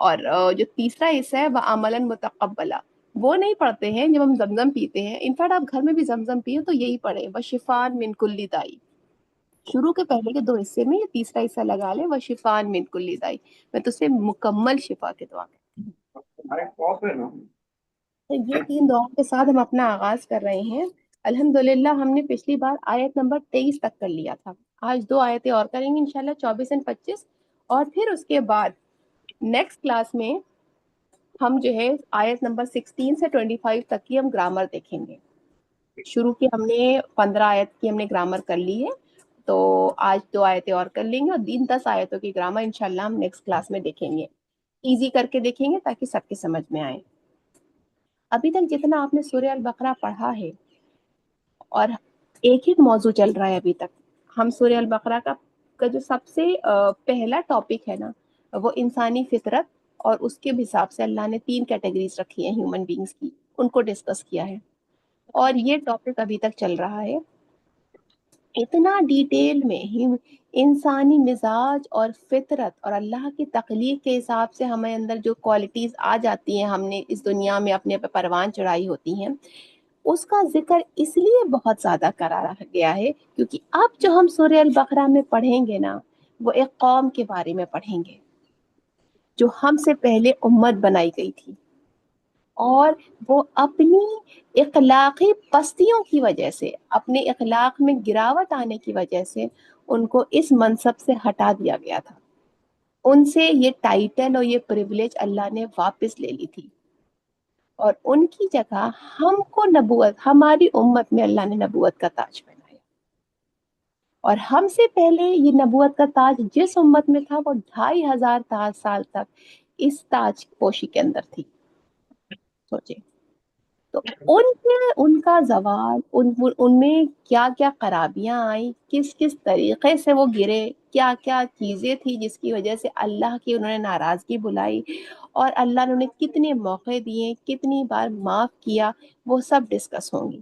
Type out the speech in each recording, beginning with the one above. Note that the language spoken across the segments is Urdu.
اور جو تیسرا حصہ ہے وہ عملاً متقبلا، وہ نہیں پڑھتے ہیں جب ہم زمزم پیتے ہیں، انفیکٹ آپ گھر میں بھی زمزم پیے تو یہی پڑھیں، وشفان من کل دائی، شروع کے پہلے کے 2 حصے میں یہ تیسرا حصہ لگا لیں، وشفان من کل دائی، میں تو سے مکمل شفا کی دعا کرتی ہوں۔ تو یہ 3 دعاؤں کے ساتھ ہم اپنا آغاز کر رہے ہیں۔ الحمدللہ ہم نے پچھلی بار آیت نمبر 23 تک کر لیا تھا، آج 2 آیتیں اور کریں گے انشاءاللہ، 24 اور 25، اور پھر اس کے بعد نیکسٹ کلاس میں ہم جو ہے آیت نمبر 16 سے 25 تک کی ہم گرامر دیکھیں گے۔ شروع کی ہم نے 15 آیت کی ہم نے گرامر کر لی ہے، تو آج 2 آیتیں اور کر لیں گے، اور 10 آیتوں کی گرامر انشاءاللہ ہم نیکسٹ کلاس میں دیکھیں گے، ایزی کر کے دیکھیں گے تاکہ سب کے سمجھ میں آئے۔ ابھی تک جتنا آپ نے سورہ البقرہ پڑھا ہے، اور ایک ہی موضوع چل رہا ہے ابھی تک، ہم سورہ البقرہ کا جو سب سے پہلا ٹاپک ہے نا، وہ انسانی فطرت، اور اس کے حساب سے اللہ نے 3 کیٹیگریز رکھی ہیں ہیومن بینگز کی، ان کو ڈسکس کیا ہے، اور یہ ٹاپک ابھی تک چل رہا ہے۔ اتنا ڈیٹیل میں ہی انسانی مزاج اور فطرت اور اللہ کی تخلیق کے حساب سے ہمیں اندر جو کوالٹیز آ جاتی ہیں، ہم نے اس دنیا میں اپنے پہ پروان چڑھائی ہوتی ہیں، اس کا ذکر اس لیے بہت زیادہ کرا گیا ہے کیونکہ اب جو ہم سورہ البقرہ میں پڑھیں گے نا، وہ ایک قوم کے بارے میں پڑھیں گے جو ہم سے پہلے امت بنائی گئی تھی، اور وہ اپنی اخلاقی پستیوں کی وجہ سے، اپنے اخلاق میں گراوٹ آنے کی وجہ سے ان کو اس منصب سے ہٹا دیا گیا تھا، ان سے یہ ٹائٹل اور یہ پریویلیج اللہ نے واپس لے لی تھی، اور ان کی جگہ ہم کو نبوت، ہماری امت میں اللہ نے نبوت کا تاج پہنایا، اور ہم سے پہلے یہ نبوت کا تاج جس امت میں تھا وہ 2500 سال تک اس تاج پوشی کے اندر تھی، سوچے تو ان کا زوال، ان میں کیا کیا خرابیاں آئیں، کس کس طریقے سے وہ گرے، کیا کیا چیزیں تھی جس کی وجہ سے اللہ کی انہوں نے ناراضگی بلائی، اور اللہ نے انہیں کتنے موقع دیے، کتنی بار معاف کیا، وہ سب ڈسکس ہوں گی۔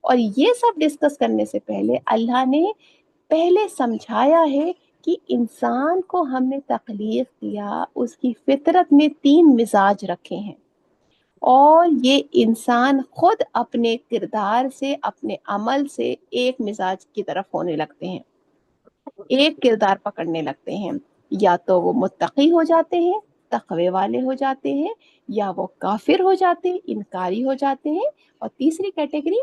اور یہ سب ڈسکس کرنے سے پہلے اللہ نے پہلے سمجھایا ہے کہ انسان کو ہم نے تخلیق کیا، اس کی فطرت میں 3 مزاج رکھے ہیں، اور یہ انسان خود اپنے کردار سے، اپنے عمل سے ایک مزاج کی طرف ہونے لگتے ہیں، ایک کردار پکڑنے لگتے ہیں، یا تو وہ متقی ہو جاتے ہیں، تقوی والے ہو جاتے ہیں، یا وہ کافر ہو جاتے ہیں، انکاری ہو جاتے ہیں، اور تیسری کیٹیگری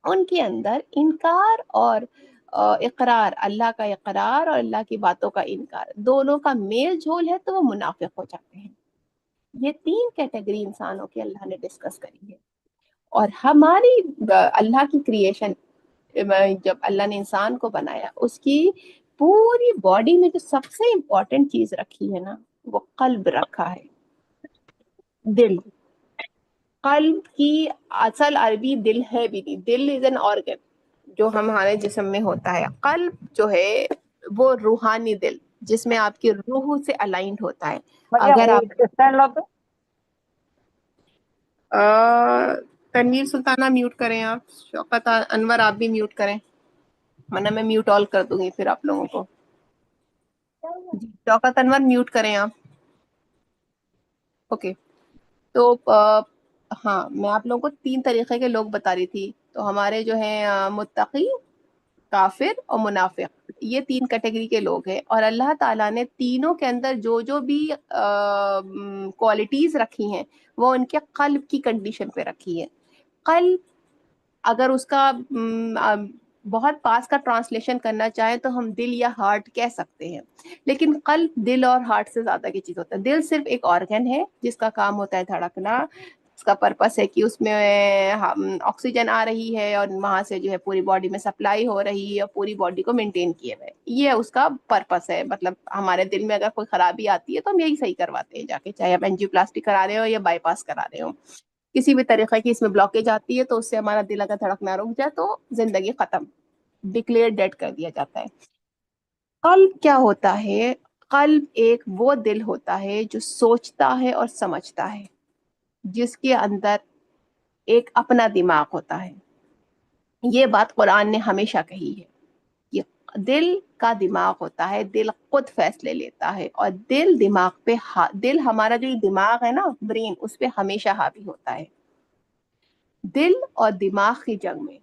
ان کے اندر انکار اور اقرار، اللہ کا اقرار اور اللہ کی باتوں کا انکار، دونوں کا میل جھول ہے تو وہ منافق ہو جاتے ہیں۔ یہ 3 کیٹیگری انسانوں کی اللہ نے ڈسکس کری ہے، اور ہماری اللہ کی کریشن، جب اللہ نے انسان کو بنایا، اس کی پوری باڈی میں جو سب سے امپورٹنٹ چیز رکھی ہے نا، وہ قلب رکھا ہے، دل۔ قلب کی اصل عربی دل ہے بھی نہیں، دل از این آرگن جو ہمارے جسم میں ہوتا ہے، قلب جو ہے وہ روحانی دل، جس میں آپ کی روح سے الائنڈ ہوتا ہے۔ اگر آپ تنویر سلطانہ میوٹ کریں، آپ شوکت انور آپ بھی میوٹ کریں، ورنہ میں میوٹ آل کر دوں گی پھر آپ لوگوں کو۔ جی شوکت انور میوٹ کریں آپ۔ اوکے، تو ہاں میں آپ لوگوں کو 3 طریقے کے لوگ بتا رہی تھی، تو ہمارے جو ہیں متقی، کافر اور منافق، یہ 3 کیٹیگری کے لوگ ہیں، اور اللہ تعالیٰ نے تینوں کے اندر جو جو بھی کوالٹیز رکھی ہیں وہ ان کے قلب کی کنڈیشن پہ رکھی ہے۔ قلب اگر اس کا بہت پاس کا ٹرانسلیشن کرنا چاہیں تو ہم دل یا ہارٹ کہہ سکتے ہیں، لیکن قلب دل اور ہارٹ سے زیادہ کی چیز ہوتا ہے۔ دل صرف ایک آرگن ہے جس کا کام ہوتا ہے دھڑکنا، اس کا پرپس ہے کہ اس میں آکسیجن آ رہی ہے اور وہاں سے جو ہے پوری باڈی میں سپلائی ہو رہی ہے اور پوری باڈی کو مینٹین کیے ہوئے، یہ اس کا پرپس ہے۔ مطلب ہمارے دل میں اگر کوئی خرابی آتی ہے تو ہم یہی صحیح کرواتے ہیں جا کے، چاہے آپ اینجیو پلاسٹی کرا رہے ہو یا بائی پاس کرا رہے ہو، کسی بھی طریقے کی اس میں بلاکیج آتی ہے تو اس سے ہمارا دل اگر دھڑکنا رک جائے تو زندگی ختم، ڈکلیئر ڈیڈ کر دیا جاتا ہے۔ قلب کیا ہوتا ہے؟ قلب ایک وہ دل ہوتا ہے جو سوچتا ہے اور سمجھتا ہے، جس کے اندر ایک اپنا دماغ ہوتا ہے۔ یہ بات قرآن نے ہمیشہ کہی ہے کہ دل کا دماغ ہوتا ہے، دل خود فیصلے لیتا ہے، اور دل دماغ پہ دل ہمارا جو دماغ ہے نا، برین، اس پہ ہمیشہ حاوی ہوتا ہے۔ دل اور دماغ کی جنگ میں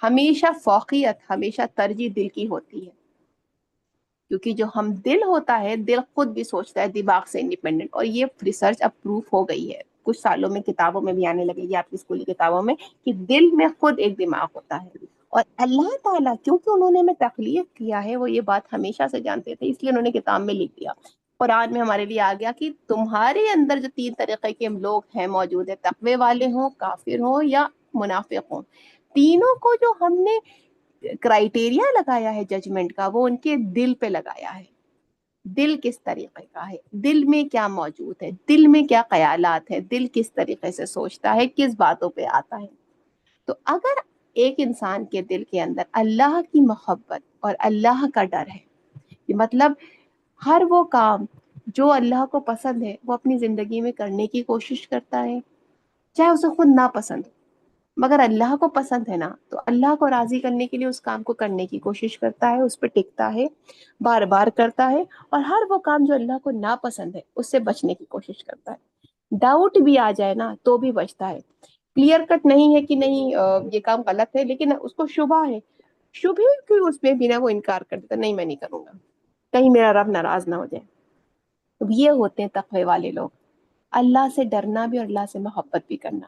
ہمیشہ فوقیت، ہمیشہ ترجیح دل کی ہوتی ہے، کیونکہ جو ہم دل ہوتا ہے، دل خود بھی سوچتا ہے دماغ سے انڈیپینڈنٹ، اور یہ ریسرچ اب پروف ہو گئی ہے، کچھ سالوں میں کتابوں میں بھی آنے لگے گی آپ کی اسکولی کتابوں میں، کہ دل میں خود ایک دماغ ہوتا ہے۔ اور اللہ تعالیٰ کیونکہ انہوں نے ہمیں تخلیق کیا ہے، وہ یہ بات ہمیشہ سے جانتے تھے، اس لیے انہوں نے کتاب میں لکھ دیا، قرآن میں ہمارے لیے آ گیا کہ تمہارے اندر جو تین طریقے کے لوگ ہیں موجود ہیں، تقوی والے ہوں، کافر ہوں، یا منافق ہوں، تینوں کو جو ہم نے کرائیٹیریا لگایا ہے ججمنٹ کا، وہ ان کے دل پہ لگایا ہے۔ دل کس طریقے کا ہے، دل میں کیا موجود ہے، دل میں کیا خیالات ہیں، دل کس طریقے سے سوچتا ہے، کس باتوں پہ آتا ہے۔ تو اگر ایک انسان کے دل کے اندر اللہ کی محبت اور اللہ کا ڈر ہے، کہ مطلب ہر وہ کام جو اللہ کو پسند ہے وہ اپنی زندگی میں کرنے کی کوشش کرتا ہے، چاہے اسے خود نہ پسند ہو، مگر اللہ کو پسند ہے نا، تو اللہ کو راضی کرنے کے لیے اس کام کو کرنے کی کوشش کرتا ہے، اس پہ ٹکتا ہے، بار بار کرتا ہے، اور ہر وہ کام جو اللہ کو ناپسند ہے اس سے بچنے کی کوشش کرتا ہے۔ ڈاؤٹ بھی آ جائے نا تو بھی بچتا ہے، کلیئر کٹ نہیں ہے کہ نہیں یہ کام غلط ہے، لیکن اس کو شبہ ہے، شبہ کی اس میں بھی نا وہ انکار کر دیتا، نہیں میں نہیں کروں گا، کہیں میرا رب ناراض نہ ہو جائے۔ تو یہ ہوتے ہیں تقوی والے لوگ، اللہ سے ڈرنا بھی اور اللہ سے محبت بھی کرنا،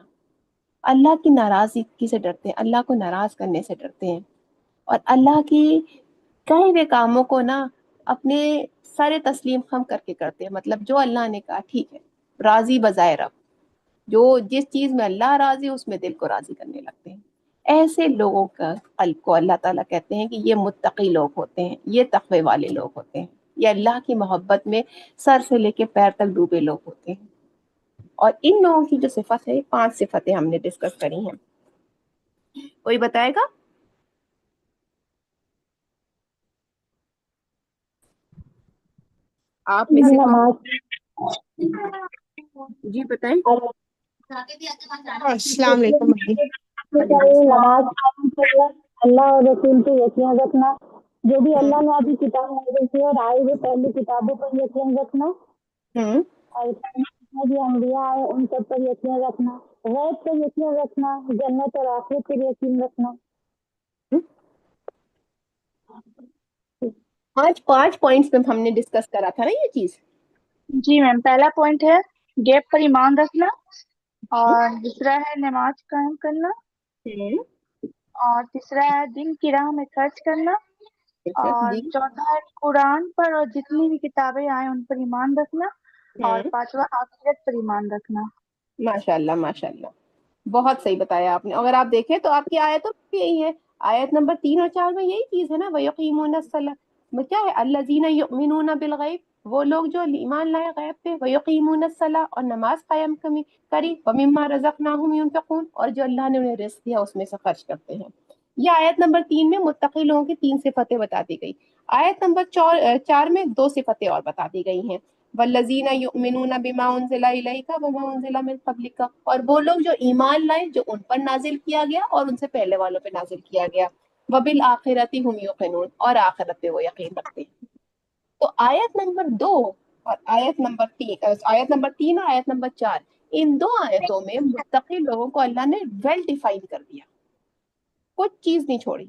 اللہ کی ناراضگی سے ڈرتے ہیں، اللہ کو ناراض کرنے سے ڈرتے ہیں، اور اللہ کی کہیں بھی کاموں کو نا اپنے سارے تسلیم خم کر کے کرتے ہیں، مطلب جو اللہ نے کہا ٹھیک ہے، راضی بظاہر رب، جو جس چیز میں اللہ راضی اس میں دل کو راضی کرنے لگتے ہیں۔ ایسے لوگوں کا قلب کو اللہ تعالیٰ کہتے ہیں کہ یہ متقی لوگ ہوتے ہیں، یہ تقوی والے لوگ ہوتے ہیں، یہ اللہ کی محبت میں سر سے لے کے پیر تک ڈوبے لوگ ہوتے ہیں۔ اور ان لوگوں کی جو صفت ہے، 5 صفتیں ہم نے ڈسکس کری ہیں، کوئی بتائے گا؟ آپ میں سے نماز جی بتائیں۔ السلام علیکم بھائی۔ وعلیکم السلام۔ نماز اللہ اور رسول پہ یقین رکھنا، جو بھی اللہ نے ابھی کتاب نازل کی ہے اور آئے ہوئے پہلی کتابوں پر یقین رکھنا، ہوں اور جتنے بھی انبیاء آئے ان سب پر یقین رکھنا، غیب پر یقین رکھنا، جنت اور آخرت پر یقین رکھنا۔ آج 5 پوائنٹس میں ہم نے ڈسکس کرا تھا نا یہ چیز۔ جی میم، پہلا پوائنٹ ہے گیپ پر ایمان رکھنا، اور دوسرا ہے نماز قائم کرنا، اور تیسرا ہے دین کی راہ میں خرچ کرنا، اور جی۔ چوتھا ہے قرآن پر اور جتنی بھی کتابیں آئیں ان پر ایمان رکھنا، اور پانچواں آخرت پر ایمان رکھنا۔ ماشاء اللہ ماشاء اللہ، بہت صحیح بتایا آپ نے۔ اگر آپ دیکھیں تو آپ کی آیتوں میں یہی ہے، آیت نمبر 3 اور 4 میں یہی چیز ہے نا، وَيُقِيمُونَ الصَّلَاةَ میں کیا ہے، الَّذِينَ يُؤْمِنُونَ بِالْغَيْبِ، وہ لوگ جو ایمان لائے غیب پہ، وَيُقِيمُونَ الصَّلَاةَ اور نماز قائم کری، وَمِمَّا رَزَقْنَاهُمْ يُنْفِقُونَ اور جو اللہ نے انہیں رزق دیا اس میں سے خرچ کرتے ہیں۔ یہ آیت نمبر 3 میں متقی لوگوں کی 3 صفتیں بتا دی گئی، آیت نمبر 4 میں 2 صفتیں اور بتا دی گئی ہیں، والذین یؤمنون بما انزل الیک وما انزل من قبلک، اور وہ لوگ جو ایمان لائے جو ان پر نازل کیا گیا اور ان سے پہلے والوں پہ نازل کیا گیا، وبالآخرۃ هم یوقنون اور آخرت پہ وہ یقین رکھتے ہیں۔ تو آیت نمبر 2 اور آیت نمبر 3، اور آیت نمبر 4، ان 2 آیتوں میں متقی لوگوں کو اللہ نے ویل ڈیفائن کر دیا، کچھ چیز نہیں چھوڑی۔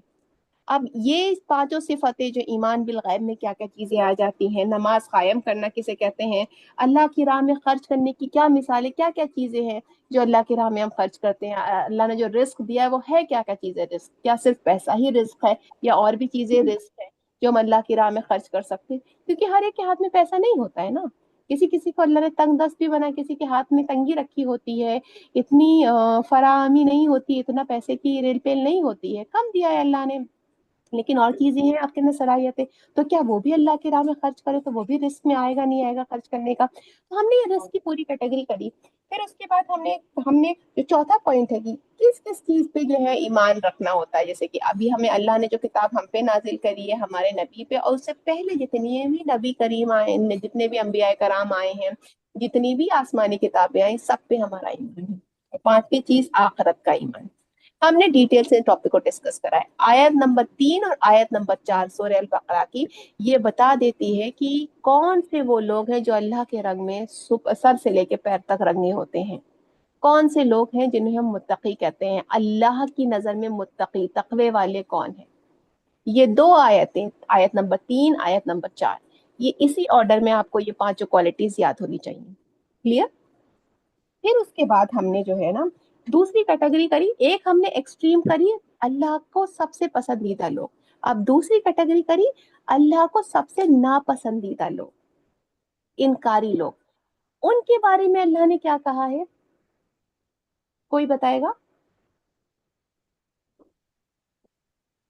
اب یہ 5 صفتیں جو ایمان بالغیب میں کیا کیا چیزیں آ جاتی ہیں، نماز قائم کرنا کسے کہتے ہیں، اللہ کی راہ میں خرچ کرنے کی کیا مثالیں، کیا کیا چیزیں ہیں جو اللہ کی راہ میں ہم خرچ کرتے ہیں، اللہ نے جو رزق دیا ہے وہ ہے کیا کیا چیزیں، رزق کیا صرف پیسہ ہی رزق ہے یا اور بھی چیزیں رزق ہے جو ہم اللہ کی راہ میں خرچ کر سکتے ہیں، کیونکہ ہر ایک کے ہاتھ میں پیسہ نہیں ہوتا ہے نا، کسی کسی کو اللہ نے تنگ دست بھی بنا، کسی کے ہاتھ میں تنگی رکھی ہوتی ہے، اتنی فراہمی نہیں ہوتی، اتنا پیسے کی ریل پیل نہیں ہوتی ہے، کم دیا ہے اللہ نے، لیکن اور چیزیں ہیں آپ کے اندر صلاحیتیں، تو کیا وہ بھی اللہ کی راہ میں خرچ کرے تو وہ بھی رزق میں آئے گا نہیں آئے گا خرچ کرنے کا؟ تو ہم نے یہ رزق کی پوری کیٹیگری کری۔ پھر اس کے بعد ہم نے جو چوتھا پوائنٹ ہے کہ کس کس چیز پہ جو ہے ایمان رکھنا ہوتا ہے، جیسے کہ ابھی ہمیں اللہ نے جو کتاب ہم پہ نازل کری ہے ہمارے نبی پہ، اور اس سے پہلے جتنی بھی نبی کریم آئے، جتنے بھی انبیاء کرام آئے ہیں، جتنی بھی آسمانی کتابیں آئیں، سب پہ ہمارا ایمان ہے۔ اور 5ویں چیز آخرت کا ایمان۔ ہم نے ڈیٹیل سے ٹاپک کو ڈسکس کرا ہے. آیت نمبر 3 اور آیت نمبر 4 سورہ البقرہ کی یہ بتا دیتی ہے کہ کون سے وہ لوگ ہیں جو اللہ کے رنگ میں سر سے لے کے پیر تک رنگے ہوتے ہیں. کون سے لوگ ہیں جنہیں ہم متقی کہتے ہیں. اللہ کی نظر میں متقی تقوی والے کون ہیں. یہ دو آیتیں، آیت نمبر 3 آیت نمبر 4، یہ اسی آرڈر میں آپ کو یہ پانچوں کوالٹیز یاد ہونی چاہیے. کلیئر؟ پھر اس کے بعد ہم نے جو ہے نا دوسری کیٹیگری کری. ایک ہم نے ایکسٹریم کری اللہ کو سب سے پسندیدہ لوگ. اب دوسری کیٹیگری کری اللہ کو سب سے ناپسندیدہ لوگ، انکاری لوگ. ان کے بارے میں اللہ نے کیا کہا ہے؟ کوئی بتائے گا؟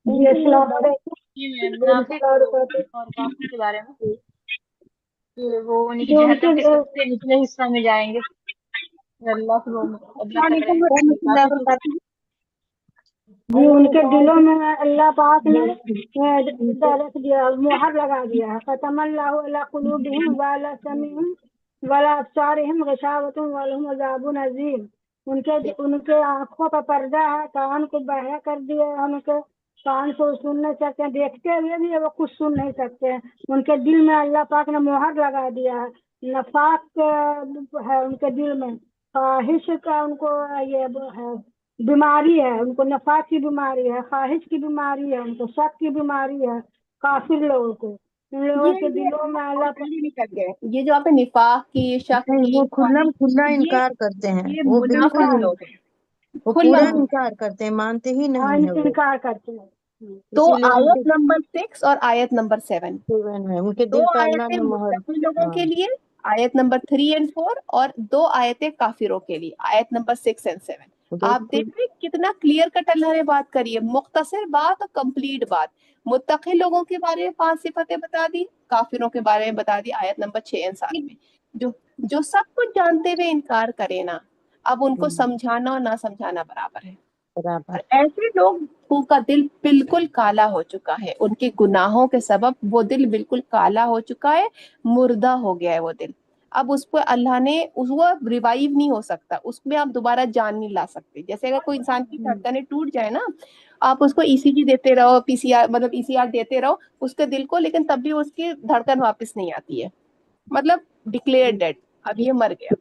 جی السلام علیکم. منافق اور کافر کے بارے میں کہ وہ ان کی جو ان جہنم کے کے سب سے نچلے حصہ میں جائیں گے. اللہ تعالیٰ جی ان کے دلوں میں اللہ پاک نے رکھ دیا، مہر لگا دیا ہے. ختم اللہ علی قلوبہم وعلی سمعہم وعلی ابصارہم غشاوۃ ولہم عذاب عظیم. ان کے آنکھوں کا پردہ ہے، کان کو بہرا کر دیا ہے. ان کے کان سے سن نہیں سکتے، دیکھتے ہوئے بھی وہ کچھ سن نہیں سکتے. ان کے دل میں اللہ پاک نے مہر لگا دیا ہے. نفاق ہے ان کے دل میں، خواہش کا ان کو یہ ہے بیماری ہے. ان کو نفاق کی بیماری ہے، خواہش کی بیماری ہے، ان کو شک کی بیماری ہے. کافر لوگوں کو ان لوگوں کے دلوں میں اللہ نکل گئے. یہ جو آپ نے نفاق کی، شک نہیں، کی، وہ کھلا خواہش، انکار کرتے ہیں. یہ وہ بالکل منافق لوگ ہیں. وہ کھلا پورا انکار کرتے ہیں، مانتے ہی نہیں ہے وہ. انکار کرتے ہیں. تو اسی لیے ان کے آیت نمبر 6 اور آیت نمبر 7 چلڈرن ہے، ان کے دو دل پہ اللہ آیتیں نے مہر. متقی لوگوں ہاں کے لیے، آیت نمبر 3 اور 4، اور دو آیتیں کافروں کے لیے، آیت نمبر 6 اور 7. آپ دیکھ رہے کتنا کلیئر کٹ اللہ نے بات کری ہے. مختصر بات اور کمپلیٹ بات. متقی لوگوں کے بارے میں 5 صفتیں بتا دی، کافروں کے بارے میں بتا دی آیت نمبر 6 اور 7 میں. جو سب کچھ جانتے ہوئے انکار کرے نا، اب ان کو سمجھانا اور نہ سمجھانا برابر ہے. برابر. اور ایسے لوگوں کا دل بالکل کالا ہو چکا ہے. ان کے گناہوں کے سبب وہ دل بالکل کالا ہو چکا ہے، مردہ ہو گیا ہے وہ دل. اب اس پہ اللہ نے وہ ریوائیو نہیں ہو سکتا، اس میں آپ دوبارہ جان نہیں لا سکتے. جیسے اگر کوئی انسان کی دھڑکنیں ٹوٹ جائے نا، آپ اس کو ای سی جی دیتے رہو، پی سی آر مطلب ای سی آر دیتے رہو اس کے دل کو، لیکن تب بھی اس کی دھڑکن واپس نہیں آتی ہے، مطلب ڈکلیئر ڈیڈ، اب یہ مر گیا.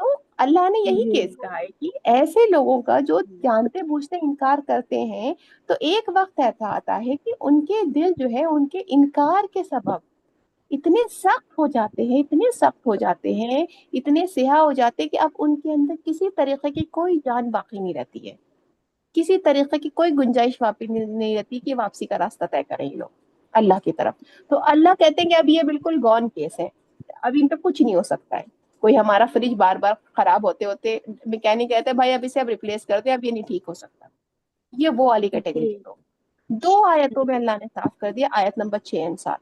تو اللہ نے یہی کیس کہا ہے کہ ایسے لوگوں کا جو جانتے بوجھتے انکار کرتے ہیں، تو ایک وقت ایسا آتا ہے کہ ان کے دل جو ہے ان کے انکار کے سبب اتنے سخت ہو جاتے ہیں، اتنے سخت ہو جاتے ہیں، اتنے سیاہ ہو جاتے ہیں کہ اب ان کے اندر کسی طریقے کی کوئی جان باقی نہیں رہتی ہے، کسی طریقے کی کوئی گنجائش واپس نہیں رہتی کہ واپسی کا راستہ طے کریں یہ لوگ اللہ کی طرف. تو اللہ کہتے ہیں کہ اب یہ بالکل گون کیس ہے، اب ان پہ کچھ نہیں ہو سکتا ہے. کوئی ہمارا فریج بار بار خراب ہوتے ہوتے میکینک کہتے ہیں بھائی اب اسے اب ریپلیس کر دیں، اب یہ نہیں ٹھیک ہو سکتا. یہ وہ والی کیٹیگری کے لوگ. 2 آیتوں میں اللہ نے صاف کر دیا، آیت نمبر 6 اور 7.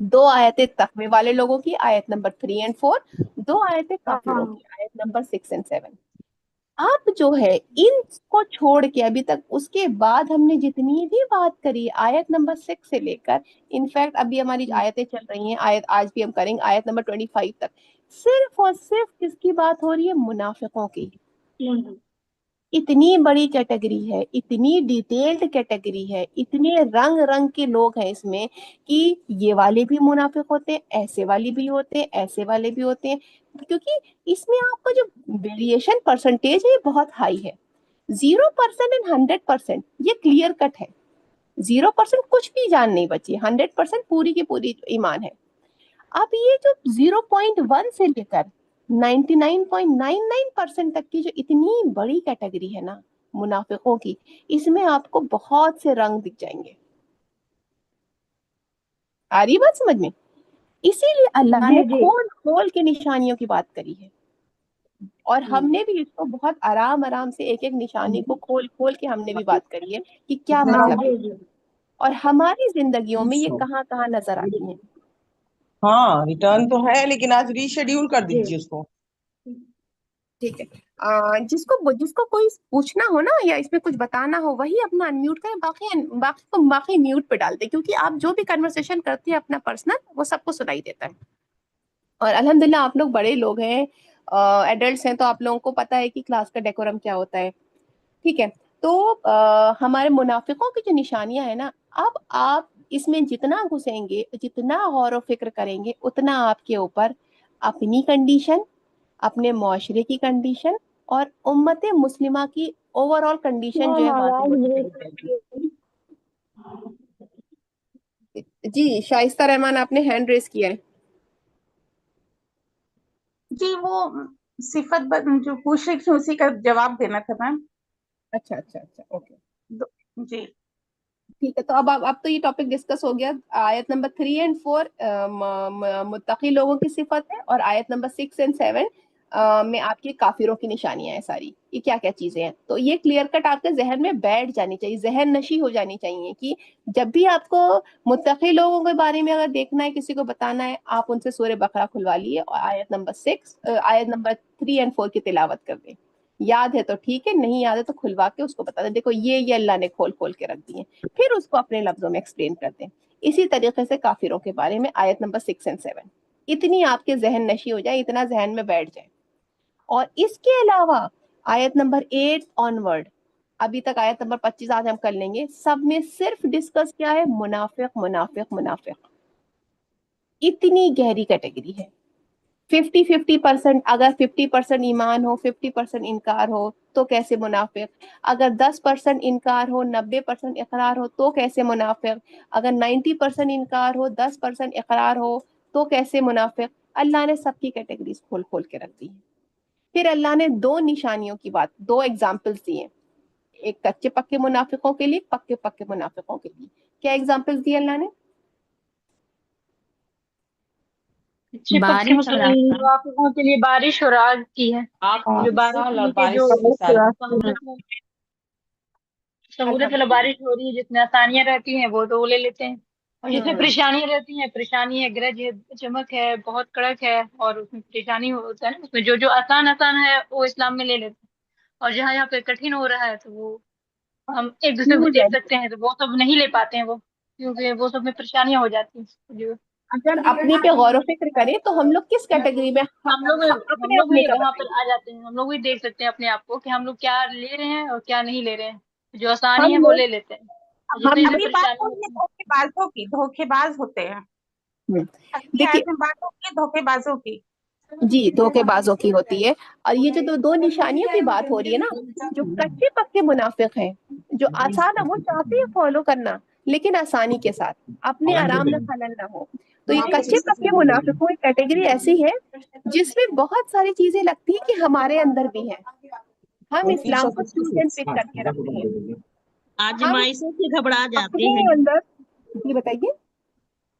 2 آیتیں تقوی والے لوگوں کی، آیت نمبر 3 اور 4. 2 آیتیں کافروں کی، آیت نمبر 6 اور 7. اب جو ہے ان کو چھوڑ کے ابھی تک اس کے بعد ہم نے جتنی بھی بات کری آیت نمبر 6 سے لے کر، انفیکٹ ابھی ہماری آیتیں چل رہی ہیں، آیت آج بھی ہم کریں گے آیت نمبر 25 تک، صرف اور صرف کس کی بات ہو رہی ہے؟ منافقوں کی. اتنی بڑی کیٹیگری ہے، اتنی ڈیٹیلڈ کیٹیگری ہے، اتنے رنگ رنگ کے لوگ ہیں اس میں کہ یہ والے بھی منافق ہوتے ہیں، ایسے والے بھی ہوتے ہیں، ایسے والے بھی ہوتے ہیں. کیونکہ اس میں آپ کا جو ویریشن پرسنٹیج ہے یہ بہت ہائی ہے. 0% اینڈ 100% یہ کلیئر کٹ ہے. 0% کچھ بھی جان نہیں بچی، 100% پوری کی پوری ایمان ہے. اب یہ جو 0.1 سے لے کر 99.99% تک کی جو اتنی بڑی کیٹیگری ہے نا منافقوں کی، اس میں آپ کو بہت سے رنگ دکھ جائیں گے. آ رہی بات سمجھ میں؟ اسی لیے اللہ نے کھول کھول کے نشانیوں کی بات کری ہے، اور ہم نے بھی اس کو بہت آرام آرام سے ایک ایک نشانی کو کھول کھول کے ہم نے بھی بات کری ہے کہ کیا مطلب ہے، اور ہماری زندگیوں میں یہ کہاں کہاں نظر آتی ہیں. ہاں ریٹرن تو ہے، لیکن آج ری شیڈیول کر دیجیے اس کو. ٹھیک ہے. جس کو کوئی پوچھنا ہو نا یا اس میں کچھ بتانا ہو وہی اپنا انمیوٹ کرے، باقی میوٹ پہ ڈال دے، کیونکہ آپ جو بھی کنورسیشن کرتے ہیں اپنا پرسنل وہ سب کو سنائی دیتا ہے. اور الحمدللہ آپ لوگ بڑے لوگ ہیں، ایڈلٹس ہیں، تو آپ لوگوں کو پتا ہے کہ کلاس کا ڈیکورم کیا ہوتا ہے. ٹھیک ہے. تو ہمارے منافقوں کی جو نشانیاں ہیں نا، اب آپ اس میں جتنا گھسیں گے، جتنا غور و فکر کریں گے، اتنا آپ کے اوپر اپنی کنڈیشن، اپنے معاشرے کی کنڈیشن اور امت مسلمہ کی اوور آل کنڈیشن جو ہے واضح آواز ہوتی بریک چلی جائے گی۔ جی شائستہ رحمان، آپ نے ہینڈ ریز کیا ہے۔ جی وہ صفت جو پوچھ رہی تھی اسی کا جواب دینا تھا میم۔ اچھا اچھا اچھا، اوکے جی ٹھیک ہے۔ تو اب تو یہ ٹاپک ڈسکس ہو گیا۔ آیت نمبر 3 اور 4 متقی لوگوں کی صفت ہے، اور آیت نمبر 6 اور 7 میں آپ کے کافروں کی نشانیاں ہیں ساری، یہ کیا کیا چیزیں ہیں۔ تو یہ کلیئر کٹ آپ کے ذہن میں بیٹھ جانی چاہیے، ذہن نشی ہو جانی چاہیے کہ جب بھی آپ کو متقی لوگوں کے بارے میں اگر دیکھنا ہے، کسی کو بتانا ہے، آپ ان سے سورہ بقرہ کھلوا لیے اور آیت نمبر 3 اور 4 کی تلاوت کر دیں۔ یاد ہے تو ٹھیک ہے، نہیں یاد ہے تو کھلوا کے اس کو بتا دیں، دیکھو یہ اللہ نے کھول کھول کے رکھ دی ہے، پھر اس کو اپنے لفظوں میں ایکسپلین کر دیں۔ اسی طریقے سے کافروں کے بارے میں آیت نمبر 6 اور 7 اتنی آپ کے ذہن نشی ہو جائے، اتنا ذہن میں بیٹھ جائے۔ اور اس کے علاوہ آیت نمبر 8 آنورڈ، ابھی تک آیت نمبر 25 آج ہم کر لیں گے، سب میں صرف ڈسکس کیا ہے؟ منافق منافق منافق۔ اتنی گہری کیٹیگری ہے۔ 50% اگر 50% ایمان ہو، 50% انکار ہو تو کیسے منافق؟ اگر 10% انکار ہو، 90% اقرار ہو تو کیسے منافق؟ اگر 90% انکار ہو، 10% اقرار ہو تو کیسے منافق؟ اللہ نے سب کی کیٹیگریز کھول کھول کے رکھ دی ہیں۔ پھر اللہ نے 2 نشانیوں کی بات، 2 ایگزامپلس دیے، ایک کچے پکے منافقوں کے لیے، پکے پکے منافقوں کے لیے۔ کیا ایگزامپلس دیے اللہ نے؟ پکے منافقوں کے لیے بارش اور آگ کی ہے، جو بارش سال اور کے بارش جو کی مثال۔ سہولت والا بارش ہو رہی ہے، جس میں آسانیاں رہتی ہیں وہ تو وہ لے لیتے ہیں، اور جس میں پریشانیاں رہتی ہیں، پریشانی ہے، گرج ہے، چمک ہے، بہت کڑک ہے، اور اس میں پریشانی ہوتا ہے نا، اس میں جو جو آسان ہے وہ اسلام میں لے لیتے ہیں، اور جہاں یہاں پہ کٹھن ہو رہا ہے تو وہ ہم ایک دوسرے کو دیکھ سکتے ہیں، تو وہ سب نہیں لے پاتے ہیں وہ، کیونکہ وہ سب میں پریشانیاں ہو جاتی ہیں جو اگر اپنے پہ غور و فکر کریں تو ہم لوگ کس کیٹیگری میں، ہم لوگ اپنے بھی اپنے کا وہاں پر بتائیں۔ آ جاتے ہیں، ہم لوگ بھی دیکھ سکتے ہیں اپنے آپ کو کہ ہم لوگ کیا لے رہے ہیں اور کیا نہیں لے رہے ہیں، جو آسانی ہم ہے وہ لوگ لے لیتے ہیں، اور ہم جتنی ہمیں ابھی بات پریشانی ہو رہی ہے ہوتی ہے۔ دھوکے بازوں کی، دھوکے باز ہوتے ہیں، اگلی دیکھیے آیت میں بات ہوگی ہے دھوکے بازوں کی۔ جی، دھوکے بازوں کی ہوتی ہے، اور یہ جو دو نشانیوں کی بات ہو رہی ہے نا، جو کچے پکے منافق ہیں، جو آسان ہے وہ چاہتے ہیں فالو کرنا، لیکن آسانی کے ساتھ، اپنے آرام میں خلل نہ ہو۔ تو یہ کچے پکے منافقوں کی کیٹیگری ایسی ہے جس میں بہت ساری چیزیں لگتی ہیں کہ ہمارے اندر بھی ہیں، ہم اسلام کو چوز اینڈ پک کر کے رکھتے ہیں، ہم آزمائشوں سے گھبرا جاتے اپنے ہیں، اندر، جی بتائیے۔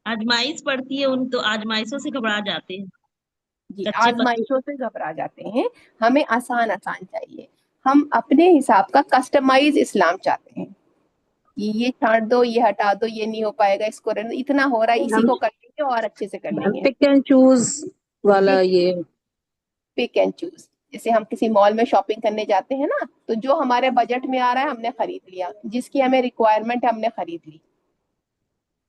آزمائش پڑتی ہے ان تو آزمائشوں سے گھبرا جاتے ہیں، جی، کچے پکے۔ آزمائشوں سے گھبرا جاتے ہیں، ہمیں آسان آسان چاہیے، ہم اپنے حساب کا کسٹمائز اسلام چاہتے ہیں کہ یہ چھاٹ دو، یہ ہٹا دو، یہ نہیں ہو پائے گا، اس کو رہنے دو، اتنا ہو رہا ہے اسی کو کر لیں گے اور اچھے سے کر لیں گے۔ پک اینڈ چوز والا یہ پک اینڈ چوز، جیسے ہم کسی مال میں شاپنگ کرنے جاتے ہیں نا، تو جو ہمارے بجٹ میں آ رہا ہے ہم نے خرید لیا، جس کی ہمیں ریکوائرمنٹ ہے ہم نے خرید لی۔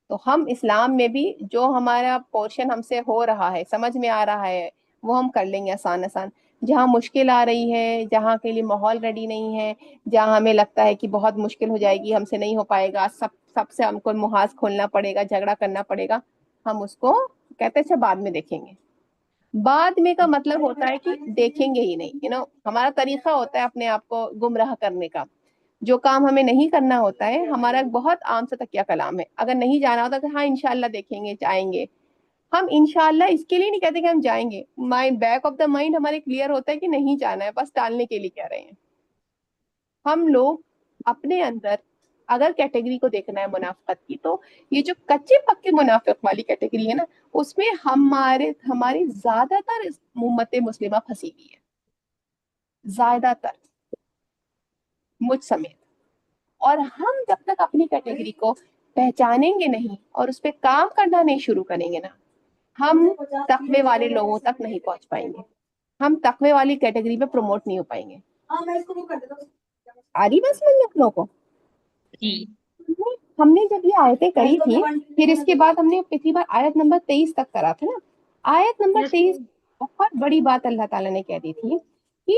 تو ہم اسلام میں بھی جو ہمارا پورشن ہم سے ہو رہا ہے، سمجھ میں آ رہا ہے، وہ ہم کر لیں گے آسان آسان۔ جہاں مشکل آ رہی ہے، جہاں کے لیے ماحول ریڈی نہیں ہے، جہاں ہمیں لگتا ہے کہ بہت مشکل ہو جائے گی، ہم سے نہیں ہو پائے گا، سب سے ہم کو محاذ کھولنا پڑے گا، جھگڑا کرنا پڑے گا، ہم اس کو کہتے ہیں اچھا بعد میں دیکھیں گے۔ بعد میں کا مطلب ہوتا ہے کہ دیکھیں گے ہی نہیں، ہمارا طریقہ ہوتا ہے اپنے آپ کو گمراہ کرنے کا۔ جو کام ہمیں نہیں کرنا ہوتا ہے، ہمارا ایک بہت عام سا تکیہ کلام ہے، اگر نہیں جانا ہوتا کہ ہاں انشاءاللہ دیکھیں گے، جائیں گے، ہم انشاءاللہ اس کے لیے نہیں کہتے کہ ہم جائیں گے، بیک آف دا مائنڈ ہمارے کلیئر ہوتا ہے کہ نہیں جانا ہے، بس ٹالنے کے لیے کہہ رہے ہیں۔ ہم لوگ اپنے اندر اگر کیٹیگری کو دیکھنا ہے منافقت کی، تو یہ جو کچے پکے منافق والی کیٹیگری ہے نا، اس میں ہماری زیادہ تر امت مسلمہ پھنسی ہوئی ہے، زیادہ تر، مجھ سمیت۔ اور ہم جب تک اپنی کیٹیگری کو پہچانیں گے نہیں اور اس پہ کام کرنا نہیں شروع کریں گے نا، ہم تقوی والے لوگوں تک نہیں پہنچ پائیں گے، ہم تقوی والی کیٹیگری پہ پروموٹ نہیں ہو پائیں گے۔ آ رہی بس میں آپ لوگوں کو، ہم نے جب یہ آیتیں کری تھی، پھر اس کے بعد ہم نے پچھلی بار آیت نمبر 23 تک کرا تھا نا، آیت نمبر 23 بہت بڑی بات اللہ تعالیٰ نے کہہ دی تھی کہ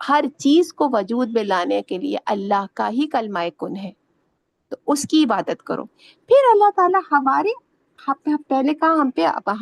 ہر چیز کو وجود میں لانے کے لیے اللہ کا ہی کلمہ کن ہے، تو اس کی عبادت کرو۔ پھر اللہ تعالیٰ ہمارے پہلے کہا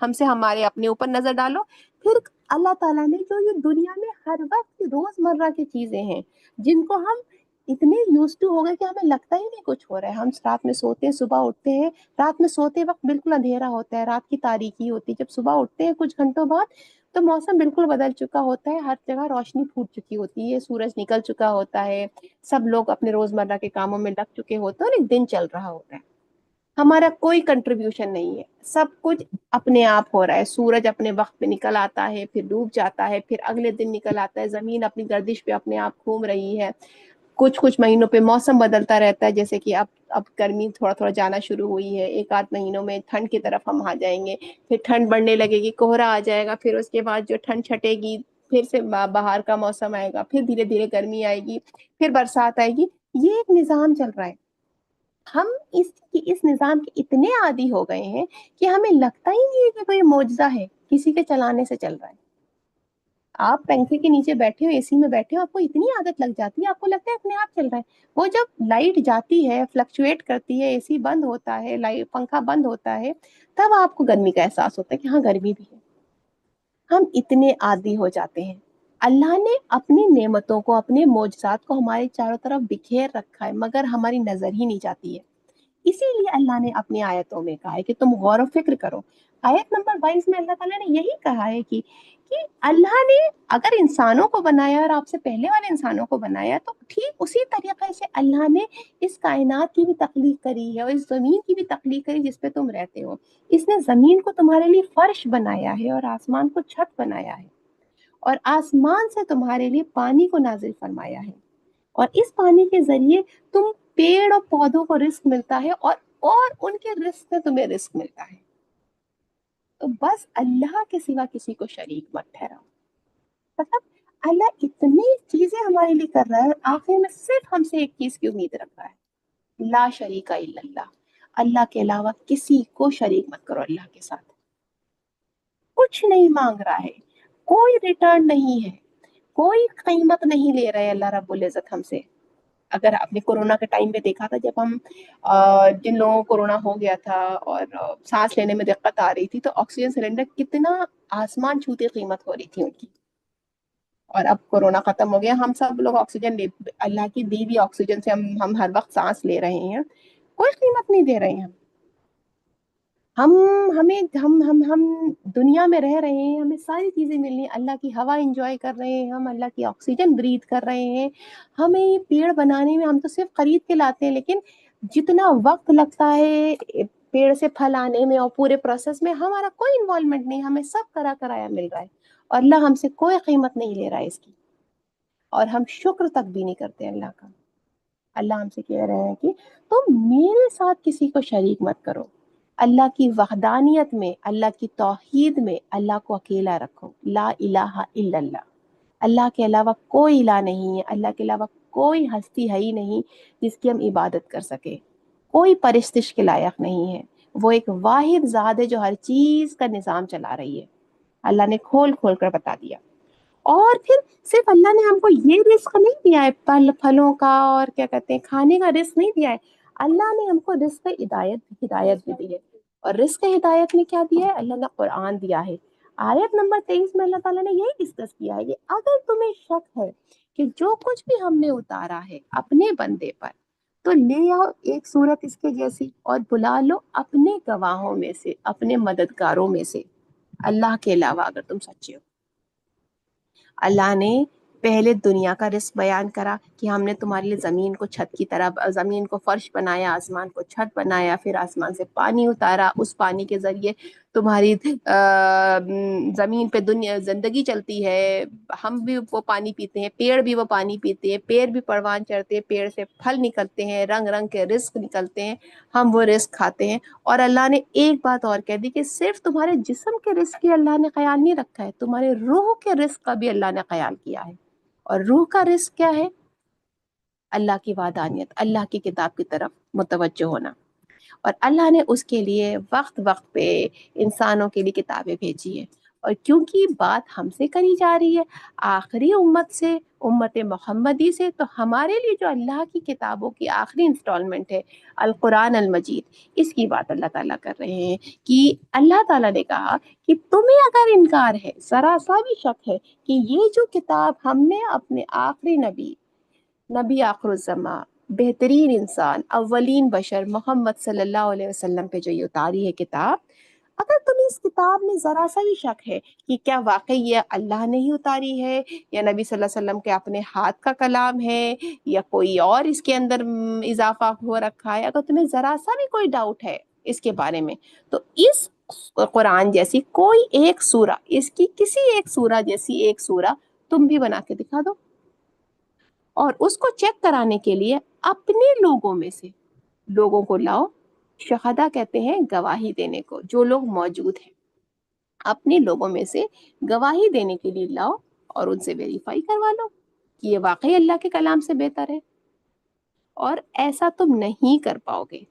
ہم سے ہمارے اپنے اوپر نظر ڈالو، پھر اللہ تعالیٰ نے جو یہ دنیا میں ہر وقت روزمرہ کی چیزیں ہیں جن کو ہم اتنے یوز ٹو ہو گئے کہ ہمیں لگتا ہی نہیں کچھ ہو رہا ہے، ہم رات میں سوتے ہیں صبح اٹھتے ہیں، رات میں سوتے وقت بالکل اندھیرا ہوتا ہے، رات کی تاریکی ہوتی ہے، جب صبح اٹھتے ہیں کچھ گھنٹوں بعد تو موسم بالکل بدل چکا ہوتا ہے، ہر جگہ روشنی پھوٹ چکی ہوتی ہے، سورج نکل چکا ہوتا ہے، سب لوگ اپنے روزمرہ کے کاموں میں لگ چکے ہوتے ہیں اور ایک دن چل رہا ہوتا ہے، ہمارا کوئی کنٹریبیوشن نہیں ہے، سب کچھ اپنے آپ ہو رہا ہے، سورج اپنے وقت پہ نکل آتا ہے، پھر ڈوب جاتا ہے، پھر اگلے دن نکل آتا ہے، زمین اپنی گردش پہ اپنے آپ گھوم رہی ہے، کچھ مہینوں پہ موسم بدلتا رہتا ہے، جیسے کہ اب گرمی تھوڑا تھوڑا جانا شروع ہوئی ہے، ایک آدھ مہینوں میں ٹھنڈ کی طرف ہم آ جائیں گے، پھر ٹھنڈ بڑھنے لگے گی، کوہرا آ جائے گا، پھر اس کے بعد جو ٹھنڈ چھٹے گی پھر سے بہار کا موسم آئے گا، پھر دھیرے دھیرے گرمی آئے گی، پھر برسات آئے گی، یہ ایک نظام چل رہا ہے۔ ہم اس نظام کے اتنے عادی ہو گئے ہیں کہ ہمیں لگتا ہی نہیں ہے کہ کوئی معجزہ ہے، کسی کے چلانے سے چل رہا ہے۔ آپ پنکھے کے نیچے بیٹھے ہو، اے سی میں بیٹھے ہو، آپ کو اتنی عادت لگ جاتی ہے، آپ کو لگتا ہے اپنے آپ چل رہا ہے۔ وہ جب لائٹ جاتی ہے، فلکچویٹ کرتی ہے، اے سی بند ہوتا ہے، پنکھا بند ہوتا ہے، تب آپ کو گرمی کا احساس ہوتا ہے کہ ہاں گرمی بھی ہے۔ ہم اتنے عادی ہو جاتے ہیں۔ اللہ نے اپنی نعمتوں کو، اپنے معجزات کو ہمارے چاروں طرف بکھیر رکھا ہے، مگر ہماری نظر ہی نہیں جاتی ہے۔ اسی لیے اللہ نے اپنی آیتوں میں کہا ہے کہ تم غور و فکر کرو۔ آیت نمبر 22 میں اللہ تعالیٰ نے یہی کہا ہے کہ اللہ نے اگر انسانوں کو بنایا اور آپ سے پہلے والے انسانوں کو بنایا تو ٹھیک اسی طریقے سے اللہ نے اس کائنات کی بھی تخلیق کری ہے اور اس زمین کی بھی تخلیق کری جس پہ تم رہتے ہو۔ اس نے زمین کو تمہارے لیے فرش بنایا ہے اور آسمان کو چھت بنایا ہے، اور آسمان سے تمہارے لیے پانی کو نازل فرمایا ہے، اور اس پانی کے ذریعے تم پیڑ اور پودوں کو رزق ملتا ہے، اور ان کے رزق سے تمہیں رزق ملتا ہے۔ تو بس اللہ کے سوا کسی کو شریک مت ٹھہراؤ۔ مطلب اللہ اتنی چیزیں ہمارے لیے کر رہا ہے، آخر میں صرف ہم سے ایک چیز کی امید رکھ رہا ہے، لا شریک الا اللہ، اللہ کے علاوہ کسی کو شریک مت کرو اللہ کے ساتھ۔ کچھ نہیں مانگ رہا ہے، کوئی ریٹرن نہیں ہے، کوئی قیمت نہیں لے رہے اللہ رب العزت ہم سے۔ اگر آپ نے کورونا کے ٹائم پہ دیکھا تھا، جب ہم جن لوگوں کو کورونا ہو گیا تھا اور سانس لینے میں دقت آ رہی تھی، تو آکسیجن سلنڈر کتنا آسمان چھوتی قیمت ہو رہی تھی ان کی، اور اب کورونا ختم ہو گیا، ہم سب لوگ آکسیجن اللہ کی دی ہوئی آکسیجن سے ہم ہر وقت سانس لے رہے ہیں، کوئی قیمت نہیں دے رہے ہیں ہم دنیا میں رہ رہے ہیں، ہمیں ساری چیزیں مل رہی ہیں، اللہ کی ہوا انجوائے کر رہے ہیں، ہم اللہ کی آکسیجن بریتھ کر رہے ہیں، ہمیں یہ پیڑ بنانے میں ہم تو صرف خرید کے لاتے ہیں، لیکن جتنا وقت لگتا ہے پیڑ سے پھل آنے میں اور پورے پروسیس میں ہمارا کوئی انوالومنٹ نہیں، ہمیں سب کرایا مل رہا ہے، اور اللہ ہم سے کوئی قیمت نہیں لے رہا ہے اس کی، اور ہم شکر تک بھی نہیں کرتے اللہ کا۔ اللہ ہم سے کہہ رہے ہیں کہ تم میرے ساتھ کسی کو شریک مت کرو، اللہ کی وحدانیت میں، اللہ کی توحید میں اللہ کو اکیلا رکھو، لا الہ الا اللہ، اللہ کے علاوہ کوئی الہ نہیں ہے، اللہ کے علاوہ کوئی ہستی ہے ہی نہیں جس کی ہم عبادت کر سکے، کوئی پرستش کے لائق نہیں ہے، وہ ایک واحد ذات ہے جو ہر چیز کا نظام چلا رہی ہے۔ اللہ نے کھول کر بتا دیا۔ اور پھر صرف اللہ نے ہم کو یہ رزق نہیں دیا ہے، پھلوں کا اور کیا کہتے ہیں کھانے کا رزق نہیں دیا ہے، اللہ نے ہم کو رزق ہدایت بھی دی ہے، اور رزق ہدایت میں کیا دیا ہے؟ اللہ نے قرآن دیا ہے۔ آیت نمبر 23 میں اللہ تعالیٰ نے یہی ڈسکس کیا ہے کہ اگر تمہیں شک ہے کہ جو کچھ بھی ہم نے اتارا ہے اپنے بندے پر، تو لے آؤ ایک صورت اس کے جیسی اور بلا لو اپنے گواہوں میں سے، اپنے مددگاروں میں سے، اللہ کے علاوہ، اگر تم سچے ہو۔ اللہ نے پہلے دنیا کا رزق بیان کرا کہ ہم نے تمہارے لیے زمین کو چھت کی طرح، زمین کو فرش بنایا، آسمان کو چھت بنایا، پھر آسمان سے پانی اتارا، اس پانی کے ذریعے تمہاری زمین پہ زندگی چلتی ہے، ہم بھی وہ پانی پیتے ہیں، پیڑ بھی وہ پانی پیتے ہیں، پیڑ بھی پروان چڑھتے ہیں، پیڑ سے پھل نکلتے ہیں، رنگ رنگ کے رزق نکلتے ہیں، ہم وہ رزق کھاتے ہیں۔ اور اللہ نے ایک بات اور کہہ دی کہ صرف تمہارے جسم کے رزق کی اللہ نے خیال نہیں رکھا ہے، تمہارے روح کے رزق کا بھی اللہ نے خیال کیا ہے۔ اور روح کا رزق کیا ہے؟ اللہ کی وحدانیت، اللہ کی کتاب کی طرف متوجہ ہونا، اور اللہ نے اس کے لیے وقت پہ انسانوں کے لیے کتابیں بھیجی ہے، اور کیونکہ بات ہم سے کری جا رہی ہے، آخری امت سے، امت محمدی سے، تو ہمارے لیے جو اللہ کی کتابوں کی آخری انسٹالمنٹ ہے القرآن المجید، اس کی بات اللہ تعالیٰ کر رہے ہیں کہ اللہ تعالیٰ نے کہا کہ تمہیں اگر انکار ہے، ذرا سا بھی شک ہے کہ یہ جو کتاب ہم نے اپنے آخری نبی آخر الزماں، بہترین انسان، اولین بشر محمد صلی اللہ علیہ وسلم پہ جو یہ اتاری ہے کتاب، اگر تمہیں اس کتاب میں ذرا سا بھی شک ہے کہ کیا واقعی یہ اللہ نے ہی اتاری ہے یا نبی صلی اللہ علیہ وسلم کے اپنے ہاتھ کا کلام ہے یا کوئی اور اس کے اندر اضافہ ہو رکھا ہے، اگر تمہیں ذرا سا بھی کوئی ڈاؤٹ ہے اس کے بارے میں، تو اس قرآن جیسی کوئی ایک سورہ، اس کی کسی ایک سورہ جیسی ایک سورہ تم بھی بنا کے دکھا دو، اور اس کو چیک کرانے کے لیے اپنے لوگوں میں سے لوگوں کو لاؤ۔ شہدا کہتے ہیں گواہی دینے کو، جو لوگ موجود ہیں اپنے لوگوں میں سے گواہی دینے کے لیے لاؤ اور ان سے ویریفائی کروا لو کہ یہ واقعی اللہ کے کلام سے بہتر ہے۔ اور ایسا تم نہیں کر پاؤ گے،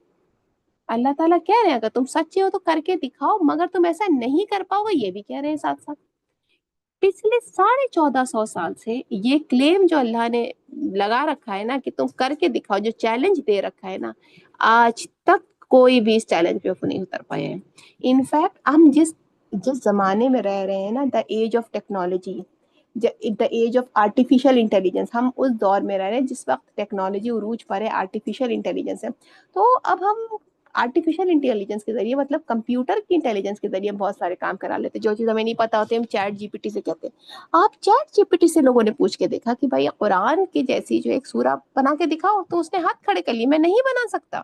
اللہ تعالیٰ کہہ رہے ہیں اگر تم سچے ہو تو کر کے دکھاؤ، مگر تم ایسا نہیں کر پاؤ گے، یہ بھی کہہ رہے ہیں ساتھ ساتھ۔ پچھلے 1450 سال سے یہ کلیم جو اللہ نے لگا رکھا ہے نا کہ تم کر کے دکھاؤ، جو چیلنج دے رکھا ہے نا، آج تک کوئی بھی اس چیلنج پہ نہیں اتر پائے ہیں۔ انفیکٹ ہم جس زمانے میں رہ رہے ہیں نا، the age of technology, the age of artificial intelligence, ہم اس دور میں رہ رہے ہیں جس وقت ٹیکنالوجی عروج پر ہے، آرٹیفیشل انٹیلیجنس ہے۔ تو اب ہم آرٹیفیشل انٹیلیجنس کے ذریعے، مطلب کمپیوٹر کی انٹیلیجنس کے ذریعے بہت سارے کام کرا لیتے ہیں، جو چیز ہمیں نہیں پتا ہوتی ہم چیٹ جی پی ٹی سے کہتے ہیں۔ آپ چیٹ جی پی ٹی سے لوگوں نے پوچھ کے دیکھا کہ بھائی قرآن کی جیسی جو ایک سورہ بنا کے دکھاؤ، تو اس نے ہاتھ کھڑے کر لیے، میں نہیں بنا سکتا،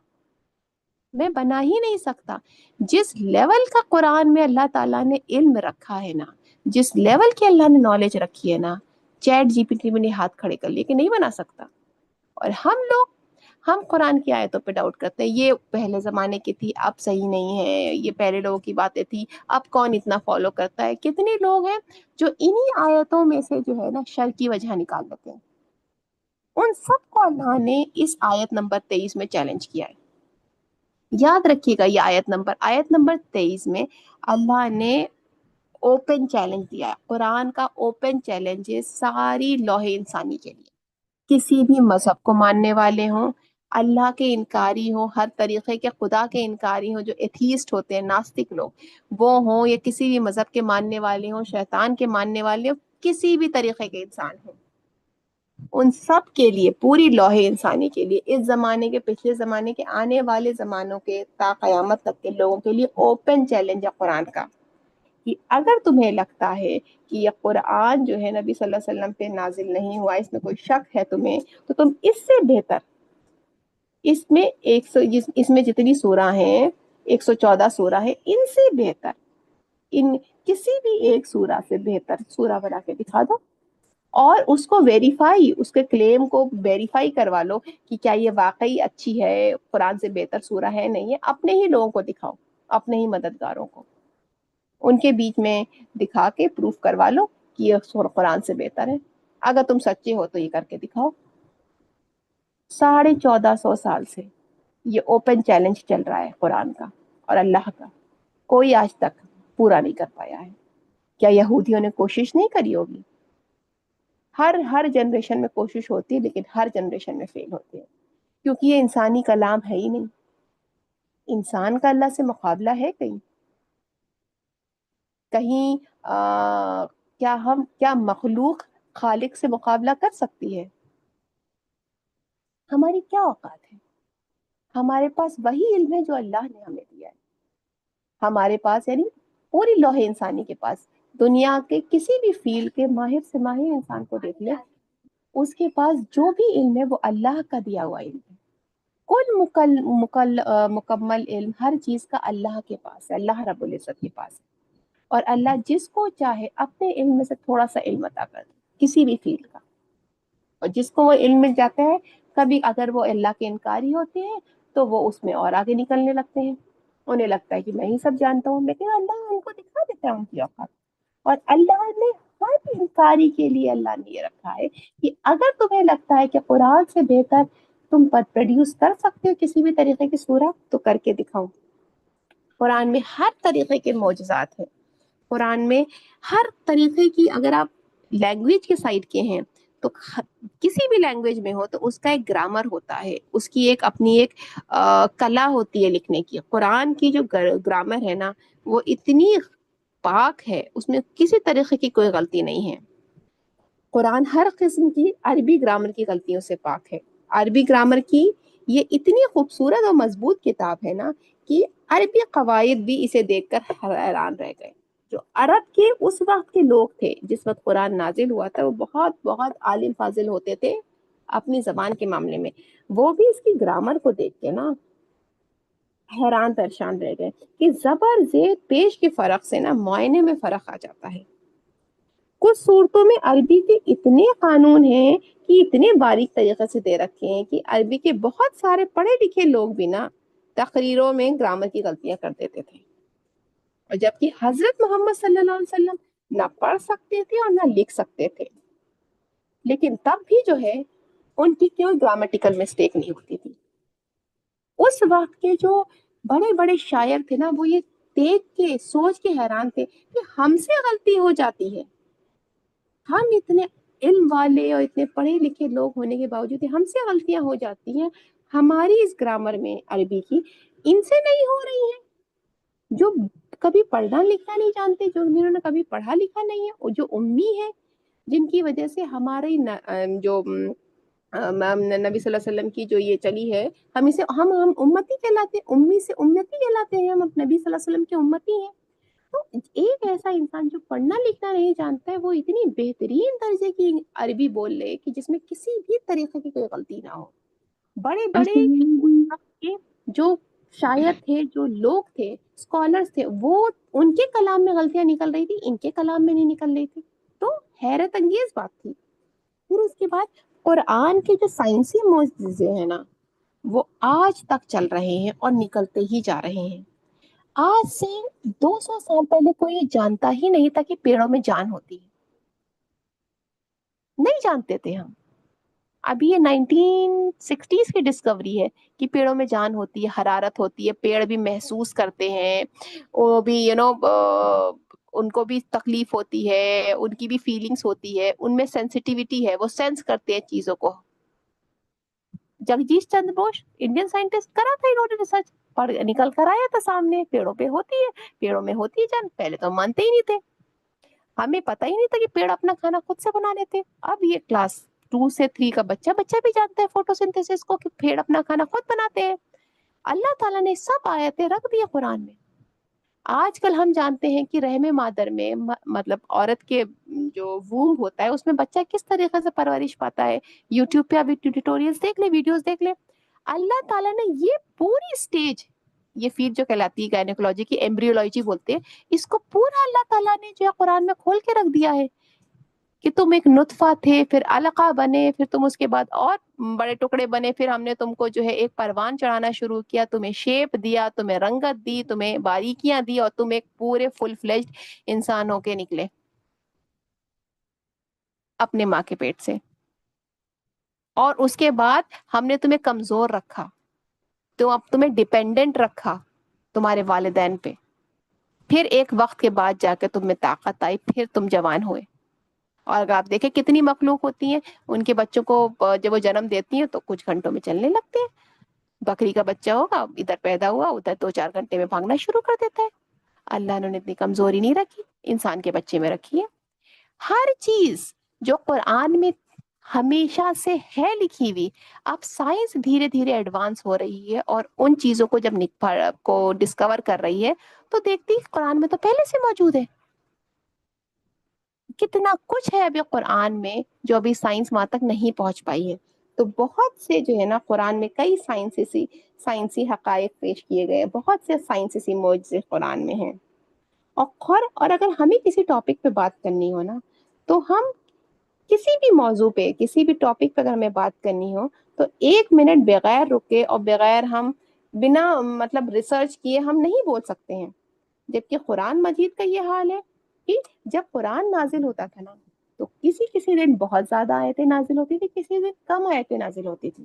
میں بنا ہی نہیں سکتا۔ جس لیول کا قرآن میں اللہ تعالیٰ نے علم رکھا ہے نا، جس لیول کی اللہ نے نالج رکھی ہے نا، چیٹ جی پی ٹی میں نے ہاتھ کھڑے کر لیے کہ نہیں بنا سکتا۔ اور ہم قرآن کی آیتوں پہ ڈاؤٹ کرتے ہیں، یہ پہلے زمانے کی تھی، اب صحیح نہیں ہے، یہ پہلے لوگوں کی باتیں تھی، اب کون اتنا فالو کرتا ہے۔ کتنے لوگ ہیں جو انہی آیتوں میں سے جو ہے نا شر کی وجہ نکال لیتے ہیں، ان سب کو اللہ نے اس آیت نمبر 23 میں چیلنج کیا ہے۔ یاد رکھیے گا، یہ آیت نمبر 23 میں اللہ نے اوپن چیلنج دیا ہے۔ قرآن کا اوپن چیلنج ہے ساری لوح انسانی کے لیے، کسی بھی مذہب کو ماننے والے ہوں، اللہ کے انکاری ہوں، ہر طریقے کے خدا کے انکاری ہوں، جو ایتھیسٹ ہوتے ہیں، ناستک لوگ وہ ہوں، یا کسی بھی مذہب کے ماننے والے ہوں، شیطان کے ماننے والے ہوں، کسی بھی طریقے کے انسان ہوں، ان سب کے لیے، پوری لوح انسانی کے لیے، اس زمانے کے، پچھلے زمانے کے، آنے والے زمانوں کے، تا قیامت تک کے لوگوں کے لیے اوپن چیلنج ہے قرآن کا، کہ اگر تمہیں لگتا ہے کہ یہ قرآن جو ہے نبی صلی اللہ علیہ وسلم پہ نازل نہیں ہوا، اس میں کوئی شک ہے تمہیں، تو تم اس سے بہتر، اس میں جتنی سورہ ہیں 114 سورہ ہیں، ان سے بہتر، ان کسی بھی ایک سورہ سے بہتر سورہ بنا کے دکھا دو، اور اس کو ویریفائی، اس کے کلیم کو ویریفائی کروا لو کہ کیا یہ واقعی اچھی ہے، قرآن سے بہتر سورہ ہے نہیں ہے، اپنے ہی لوگوں کو دکھاؤ، اپنے ہی مددگاروں کو، ان کے بیچ میں دکھا کے پروف کروا لو کہ یہ قرآن سے بہتر ہے۔ اگر تم سچے ہو تو یہ کر کے دکھاؤ۔ 1450 سال سے یہ اوپن چیلنج چل رہا ہے قرآن کا اور اللہ کا، کوئی آج تک پورا نہیں کر پایا ہے۔ کیا یہودیوں نے کوشش نہیں کری ہوگی؟ ہر جنریشن میں کوشش ہوتی ہے، لیکن ہر جنریشن میں فیل ہوتی ہے، کیونکہ یہ انسانی کلام ہے ہی نہیں۔ انسان کا اللہ سے مقابلہ ہے کہیں کیا مخلوق خالق سے مقابلہ کر سکتی ہے؟ ہماری کیا اوقات ہے؟ ہمارے پاس وہی علم ہے جو اللہ نے ہمیں دیا ہے، ہمارے پاس، یعنی پوری لوح انسانی کے پاس، دنیا کے کسی بھی فیلڈ کے ماہر سے ماہر انسان کو دیکھ لیں، اس کے پاس جو بھی علم ہے وہ اللہ کا دیا ہوا علم ہے، کل مکمل علم ہر چیز کا اللہ کے پاس ہے، اللہ رب العزت کے پاس ہے، اور اللہ جس کو چاہے اپنے علم میں سے تھوڑا سا علم عطا کر دے کسی بھی فیلڈ کا، اور جس کو وہ علم مل جاتا ہے، کبھی اگر وہ اللہ کے انکاری ہوتے ہیں تو وہ اس میں اور آگے نکلنے لگتے ہیں، انہیں لگتا ہے کہ میں ہی سب جانتا ہوں، لیکن اللہ ان کو دکھا دیتا ہے ان کی اوقات۔ اور اللہ نے ہر انکاری کے لیے اللہ نے یہ رکھا ہے کہ اگر تمہیں لگتا ہے کہ قرآن سے بہتر تم پروڈیوس کر سکتے ہو کسی بھی طریقے کی سورہ، تو کر کے دکھاؤ۔ قرآن میں ہر طریقے کے معجزات ہیں، قرآن میں ہر طریقے کی، اگر آپ لینگویج کے سائڈ کے ہیں تو کسی بھی لینگویج میں ہو تو اس کا ایک گرامر ہوتا ہے، اس کی ایک اپنی ایک کلا ہوتی ہے لکھنے کی. قرآن کی جو گرامر ہے نا وہ اتنی پاک ہے، اس میں کسی طریقے کی کوئی غلطی نہیں ہے. قرآن ہر قسم کی عربی گرامر کی غلطیوں سے پاک ہے. عربی گرامر کی یہ اتنی خوبصورت اور مضبوط کتاب ہے نا کہ عربی قواعد بھی اسے دیکھ کر حیران رہ گئے. جو عرب کے اس وقت کے لوگ تھے جس وقت قرآن نازل ہوا تھا وہ بہت بہت عالم فاضل ہوتے تھے اپنی زبان کے معاملے میں، وہ بھی اس کی گرامر کو دیکھ کے نا حیران پریشان رہ گئے کہ زبر زیر پیش کے فرق سے نا معائنے میں فرق آ جاتا ہے. کچھ صورتوں میں عربی کے اتنے قانون ہیں کہ اتنے باریک طریقے سے دے رکھے ہیں کہ عربی کے بہت سارے پڑھے لکھے لوگ بھی نا تقریروں میں گرامر کی غلطیاں کر دیتے تھے، اور جبکہ حضرت محمد صلی اللہ علیہ وسلم نہ پڑھ سکتے تھے اور نہ لکھ سکتے تھے، لیکن تب بھی جو ہے ان کی کوئی گرامٹیکل مسٹیک نہیں ہوتی تھی. اس وقت کے جو بڑے بڑے شاعر تھے نا وہ یہ دیکھ کے سوچ کے حیران تھے کہ ہم سے غلطی ہو جاتی ہے، ہم اتنے علم والے اور اتنے پڑھے لکھے لوگ ہونے کے باوجود ہم سے غلطیاں ہو جاتی ہیں ہماری اس گرامر میں عربی کی، ان سے نہیں ہو رہی ہیں. جو کبھی پڑھنا لکھنا نہیں جانتے، جنہوں نے کبھی پڑھا لکھا نہیں ہے، اور جو امی ہے جن کی وجہ سے ہمارے جو نبی صلی اللہ علیہ وسلم کی جو یہ چلی ہے، ہم اسے ہم امتی کہلاتے ہیں، امی سے امتی کہلاتے ہیں، ہم نبی صلی اللہ علیہ وسلم کے امتی ہیں. تو ایک ایسا انسان جو پڑھنا لکھنا نہیں جانتا ہے وہ اتنی بہترین درجے کی عربی بول لے کہ جس میں کسی بھی طریقے کی کوئی غلطی نہ ہو. بڑے بڑے اس وقت کے جو شاعر تھے، جو لوگ تھے، اسکالرز تھے، وہ ان کے کلام میں غلطیاں نکل رہی تھی، ان کے کلام میں نہیں نکل رہی تھی. تو حیرت انگیز بات تھی. پھر اس کے بعد قرآن کے جو سائنسی معجزے ہیں نا وہ آج تک چل رہے ہیں اور نکلتے ہی جا رہے ہیں. آج سے 200 سال پہلے کوئی جانتا ہی نہیں تھا کہ پیڑوں میں جان ہوتی ہے، نہیں جانتے تھے ہم. ابھی یہ 1960s کی ڈسکوری ہے کہ پیڑوں میں جان ہوتی ہے، حرارت ہوتی ہے، پیڑ بھی محسوس کرتے ہیں، وہ بھی ان کو بھی تکلیف ہوتی ہے، ان کی بھی فیلنگز ہوتی ہے، ان میں سینسٹیوٹی ہے، وہ سینس کرتے ہیں چیزوں کو. جگجیش چندر بوس انڈین سائنٹسٹ کرا تھا انہوں نے ریسرچ، پڑھ نکل کر آیا تھا سامنے پیڑوں پہ ہوتی ہے، پیڑوں میں ہوتی ہے جان. پہلے تو مانتے ہی نہیں تھے، ہمیں پتہ ہی نہیں تھا کہ پیڑ اپنا کھانا خود سے بنا لیتے. اب یہ کلاس 2 سے 3 کا بچہ بھی جانتا ہے فوٹوسنتھسس کو کہ پیڑ اپنا کھانا خود بناتے ہیں. اللہ تعالیٰ نے سب آیتیں رکھ دی قرآن میں. آج کل ہم جانتے ہیں کہ رحم مادر میں مطلب عورت کے جو ووم ہوتا ہے اس میں بچہ کس طریقے سے پرورش پاتا ہے. یوٹیوب پہ ابھی ٹیوٹوریلز دیکھ لیں، ویڈیوز دیکھ لیں. اللہ تعالیٰ نے یہ پوری سٹیج، یہ فیلڈ جو کہلاتی ہے گائنیکولوجی کی ایمبریولوجی بولتے ہیں، اس کو پورا اللہ تعالیٰ نے جو ہے قرآن میں کھول کے رکھ دیا ہے کہ تم ایک نطفہ تھے، پھر علقہ بنے، پھر تم اس کے بعد اور بڑے ٹکڑے بنے، پھر ہم نے تم کو جو ہے ایک پروان چڑھانا شروع کیا، تمہیں شیپ دیا، تمہیں رنگت دی، تمہیں باریکیاں دی، اور تم ایک پورے فل فلیجڈ انسان ہو کے نکلے اپنے ماں کے پیٹ سے. اور اس کے بعد ہم نے تمہیں کمزور رکھا، تو اب تمہیں ڈیپینڈنٹ رکھا تمہارے والدین پہ. پھر ایک وقت کے بعد جا کے تم میں طاقت آئی، پھر تم جوان ہوئے. اور اگر آپ دیکھیں کتنی مخلوق ہوتی ہیں، ان کے بچوں کو جب وہ جنم دیتی ہیں تو کچھ گھنٹوں میں چلنے لگتے ہیں. بکری کا بچہ ہوگا، ادھر پیدا ہوا، ادھر 2-4 گھنٹے میں بھاگنا شروع کر دیتا ہے. اللہ نے اتنی کمزوری نہیں رکھی، انسان کے بچے میں رکھی ہے. ہر چیز جو قرآن میں ہمیشہ سے ہے لکھی ہوئی، اب سائنس دھیرے دھیرے ایڈوانس ہو رہی ہے اور ان چیزوں کو جب کو ڈسکور کر رہی ہے تو دیکھتی قرآن میں تو پہلے سے موجود ہے. کتنا کچھ ہے ابھی قرآن میں جو ابھی سائنس وہاں تک نہیں پہنچ پائی ہے. تو بہت سے جو ہے نا قرآن میں کئی سائنسی حقائق پیش کیے گئے، بہت سے سائنسی معجزے قرآن میں ہیں. اور اگر ہمیں کسی ٹاپک پہ بات کرنی ہو نا تو ہم کسی بھی موضوع پہ، کسی بھی ٹاپک پہ اگر ہمیں بات کرنی ہو تو 1 منٹ بغیر رکے اور بغیر ہم بنا مطلب ریسرچ کیے ہم نہیں بول سکتے ہیں. جبکہ قرآن مجید کا یہ حال ہے کہ جب قرآن نازل ہوتا تھا نا تو کسی دن بہت زیادہ آیتیں نازل ہوتی تھی، کسی دن کم آیتیں نازل ہوتی تھی.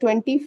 24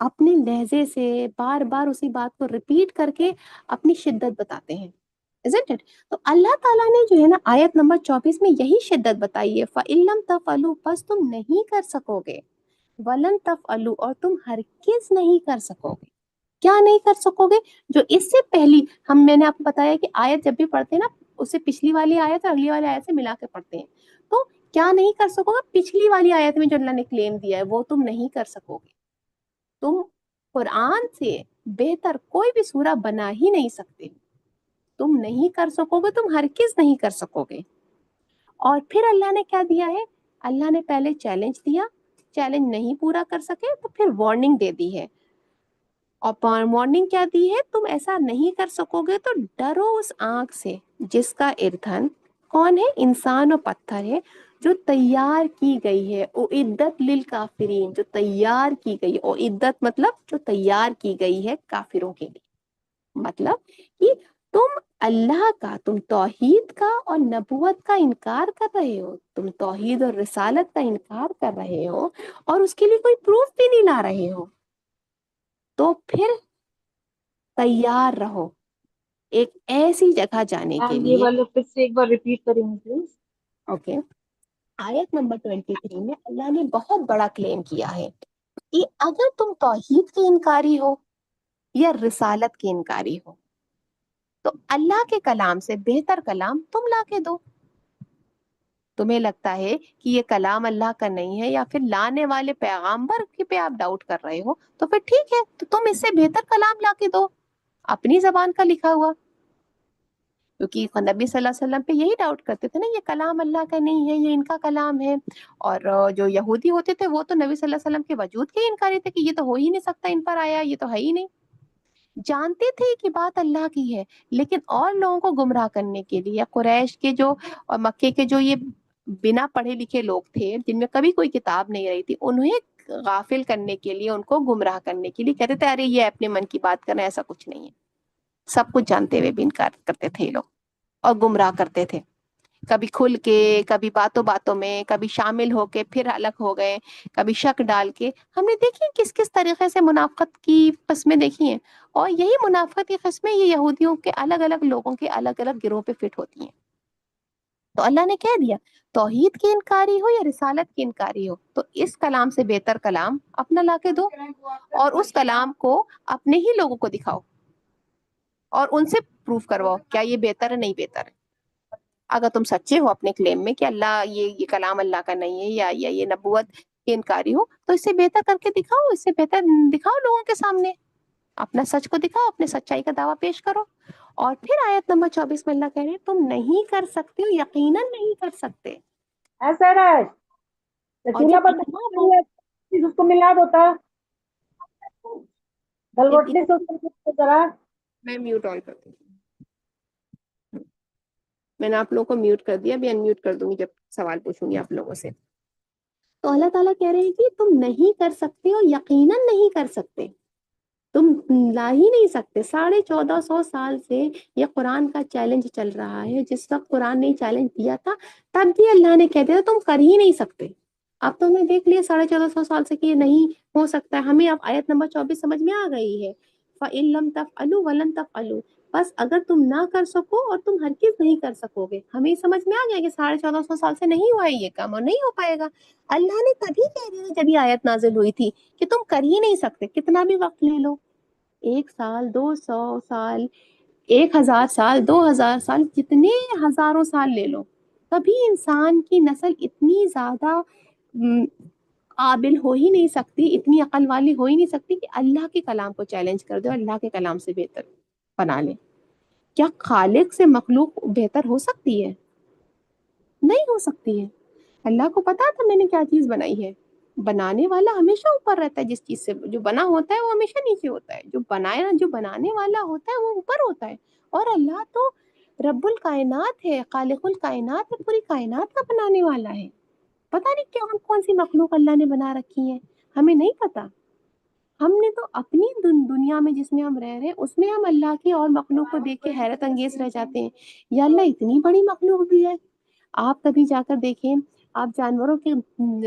اپنے لہجے سے بار بار اسی بات کو ریپیٹ کر کے اپنی شدت بتاتے ہیں. Isn't it؟ تو اللہ تعالیٰ نے جو ہے نا آیت نمبر 24 میں یہی شدت بتائی ہے. فَإِن لَمْ تَفْعَلُوا، پس تم نہیں کر سکو گے. وَلَن تَفْعَلُوا، اور تم ہرگز نہیں کر سکو گے. کیا نہیں کر سکو گے؟ جو اس سے پہلی میں نے آپ کو بتایا کہ آیت جب بھی پڑھتے ہیں نا اسے پچھلی والی آیت اور اگلی والی آیت سے ملا کے پڑھتے ہیں. تو کیا نہیں کر سکو گے؟ پچھلی والی آیت میں جو اللہ نے کلیم دیا ہے وہ تم نہیں کر سکو گے. تم قرآن سے بہتر کوئی بھی سورہ بنا ہی نہیں سکتے. تم نہیں کر سکو گے، تم ہرگز نہیں کر سکو گے. اور پھر اللہ نے کیا دیا ہے؟ اللہ نے پہلے چیلنج دیا، چیلنج نہیں پورا کر سکے تو پھر وارننگ دے دی ہے. اور وارننگ کیا دی ہے؟ تم ایسا نہیں کر سکو گے تو ڈرو اس آگ سے جس کا ایندھن کون ہے؟ انسان اور پتھر ہے، جو تیار کی گئی ہے. اعدت للکافرین، جو تیار کی گئی. اعدت مطلب جو تیار کی گئی ہے کافروں کے لیے. مطلب کہ تم اللہ کا، تم توحید کا اور نبوت کا انکار کر رہے ہو، تم توحید اور رسالت کا انکار کر رہے ہو اور اس کے لیے کوئی پروف بھی نہیں لا رہے ہو، تو پھر تیار رہو ایک ایسی جگہ جانے کے میم یہ لیے. والا پھر سے ایک بار ریپیٹ کریں گے پلیز. اوکے، آیت نمبر 23 میں اللہ نے بہت بڑا کلیم کیا ہے کہ اگر تم توحید کے انکاری ہو یا رسالت کے انکاری ہو تو اللہ کے کلام سے بہتر کلام تم لا کے دو. تمہیں لگتا ہے کہ یہ کلام اللہ کا نہیں ہے یا پھر لانے والے پیغامبر پہ آپ ڈاؤٹ کر رہے ہو تو پھر ٹھیک ہے، تو تم اس سے بہتر کلام لا کے دو اپنی زبان کا لکھا ہوا. کیونکہ نبی صلی اللہ علیہ وسلم پہ یہی ڈاؤٹ کرتے تھے نا، یہ کلام اللہ کا نہیں ہے، یہ ان کا کلام ہے. اور جو یہودی ہوتے تھے وہ تو نبی صلی اللہ علیہ وسلم کے وجود کے انکاری تھے کہ یہ تو ہو ہی نہیں سکتا، ان پر آیا، یہ تو ہے ہی نہیں. جانتے تھے کہ بات اللہ کی ہے، لیکن اور لوگوں کو گمراہ کرنے کے لیے، قریش کے جو اور مکے کے جو یہ بنا پڑھے لکھے لوگ تھے جن میں کبھی کوئی کتاب نہیں رہی تھی، انہیں غافل کرنے کے لیے، ان کو گمراہ کرنے کے لیے کہتے تھے ارے یہ اپنے من کی بات کرنا، ایسا کچھ نہیں ہے. سب کچھ جانتے ہوئے بھی انکار کرتے تھے یہ لوگ اور گمراہ کرتے تھے، کبھی کھل کے، کبھی باتوں باتوں میں، کبھی شامل ہو کے پھر الگ ہو گئے، کبھی شک ڈال کے. ہم نے دیکھی کس کس طریقے سے منافقت کی قسمیں دیکھی ہیں، اور یہی منافقت کی قسمیں یہ یہودیوں کے الگ الگ لوگوں کے الگ الگ گروہ پہ فٹ ہوتی ہیں. تو اللہ نے کہہ دیا توحید کی انکاری ہو یا رسالت کی انکاری ہو تو اس کلام سے بہتر کلام اپنا لا کے دو، اور اس کلام کو اپنے ہی لوگوں کو دکھاؤ اور ان سے پروف کرواؤ کیا یہ بہتر ہے نہیں بہتر ہے. اگر تم سچے ہو اپنے کلیم میں کہ اللہ یہ کلام اللہ کا نہیں ہے یا یہ نبوت کے انکاری ہو تو اس سے بہتر کر کے دکھاؤ، اس سے بہتر دکھاؤ لوگوں کے سامنے، اپنا سچ کو دکھاؤ، اپنے سچائی کا دعویٰ پیش کرو. اور پھر آیت نمبر 24 میں اللہ کہہ رہے ہیں تم نہیں کر سکتے ہو، یقیناً نہیں کر سکتے. ایسا ہے اور چولہا جب پر اس کو ملا ہوتا دلوٹنے سے اس کو ذرا. میں میوٹ آن کر دوں گی، میں نے آپ لوگوں کو میوٹ کر دیا، ابھی ان میوٹ کر دوں گی جب سوال پوچھوں گی آپ لوگوں سے. تو اللہ تعالیٰ کہہ رہے ہیں کہ تم نہیں کر سکتے ہو، یقیناً نہیں کر سکتے، تم لا ہی نہیں سکتے. 1450 سال سے یہ قرآن کا چیلنج چل رہا ہے. جس وقت قرآن نے چیلنج دیا تھا تب بھی اللہ نے کہہ دیا تم کر ہی نہیں سکتے. اب تو ہمیں دیکھ لیا 1450 سال سے کہ یہ نہیں ہو سکتا ہے. ہمیں اب آیت نمبر 24 سمجھ میں آ گئی ہے. فَإِن لَمْ تَفْعَلُوا وَلَن تَفْعَلُوا، بس اگر تم نہ کر سکو اور تم ہرگز نہیں کر سکو گے. ہمیں سمجھ میں آ گیا کہ 1450 سال سے نہیں ہوا ہے یہ کام اور نہیں ہو پائے گا. اللہ نے تبھی کہہ دیا جب یہ آیت نازل ہوئی تھی کہ تم کر ہی نہیں سکتے. کتنا بھی وقت لے لو، 1 سال، 200 سال، 1000 سال، 2000 سال، جتنے ہزاروں سال لے لو، کبھی انسان کی نسل اتنی زیادہ قابل ہو ہی نہیں سکتی، اتنی عقل والی ہو ہی نہیں سکتی کہ اللہ کے کلام کو چیلنج کر دے اور اللہ کے کلام سے بہتر بنا لے. کیا خالق سے مخلوق بہتر ہو سکتی ہے؟ نہیں ہو سکتی ہے. اللہ کو پتا تھا میں نے کیا چیز بنائی ہے. بنانے والا ہمیشہ اوپر رہتا ہے، جس چیز سے جو بنا ہوتا ہے وہ ہمیشہ نیچے ہوتا ہے. جو بنانے والا ہوتا ہے وہ اوپر ہوتا ہے. اور اللہ تو رب الکائنات ہے، خالق الکائنات ہے، پوری کائنات کا بنانے والا ہے. پتہ نہیں کون سی مخلوق اللہ نے بنا رکھی ہے، ہمیں نہیں پتا. ہم نے تو اپنی دنیا میں جس میں ہم رہ رہے ہیں اس میں ہم اللہ کی اور مخلوق کو دیکھ کے حیرت انگیز رہ جاتے ہیں. یا اللہ اتنی بڑی مخلوق بھی ہے. آپ کبھی جا کر دیکھیں آپ جانوروں کے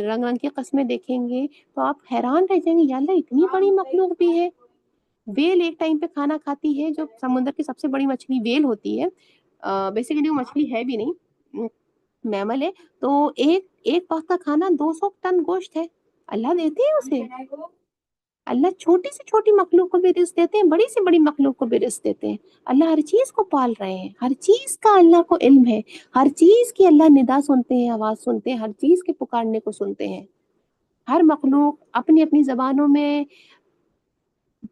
رنگ رنگ کی قسمیں دیکھیں گے تو آپ حیران رہ جائیں گے، یا اللہ اتنی بڑی مخلوق بھی ہے۔ ویل ایک ٹائم پہ کھانا کھاتی ہے، جو سمندر کی سب سے بڑی مچھلی ویل ہوتی ہے، بیسیکلی وہ مچھلی ہے بھی نہیں، میمل ہے، تو ایک وقت کا کھانا 200 ٹن گوشت ہے، اللہ دیتے ہیں اسے۔ اللہ چھوٹی سے چھوٹی مخلوق کو بھی رزق دیتے ہیں، بڑی سے بڑی مخلوق کو بھی رزق دیتے ہیں۔ اللہ ہر چیز کو پال رہے ہیں، ہر چیز کا اللہ کو علم ہے، ہر چیز کی اللہ ندا سنتے ہیں، آواز سنتے ہیں، ہر چیز کے پکارنے کو سنتے ہیں۔ ہر مخلوق اپنی اپنی زبانوں میں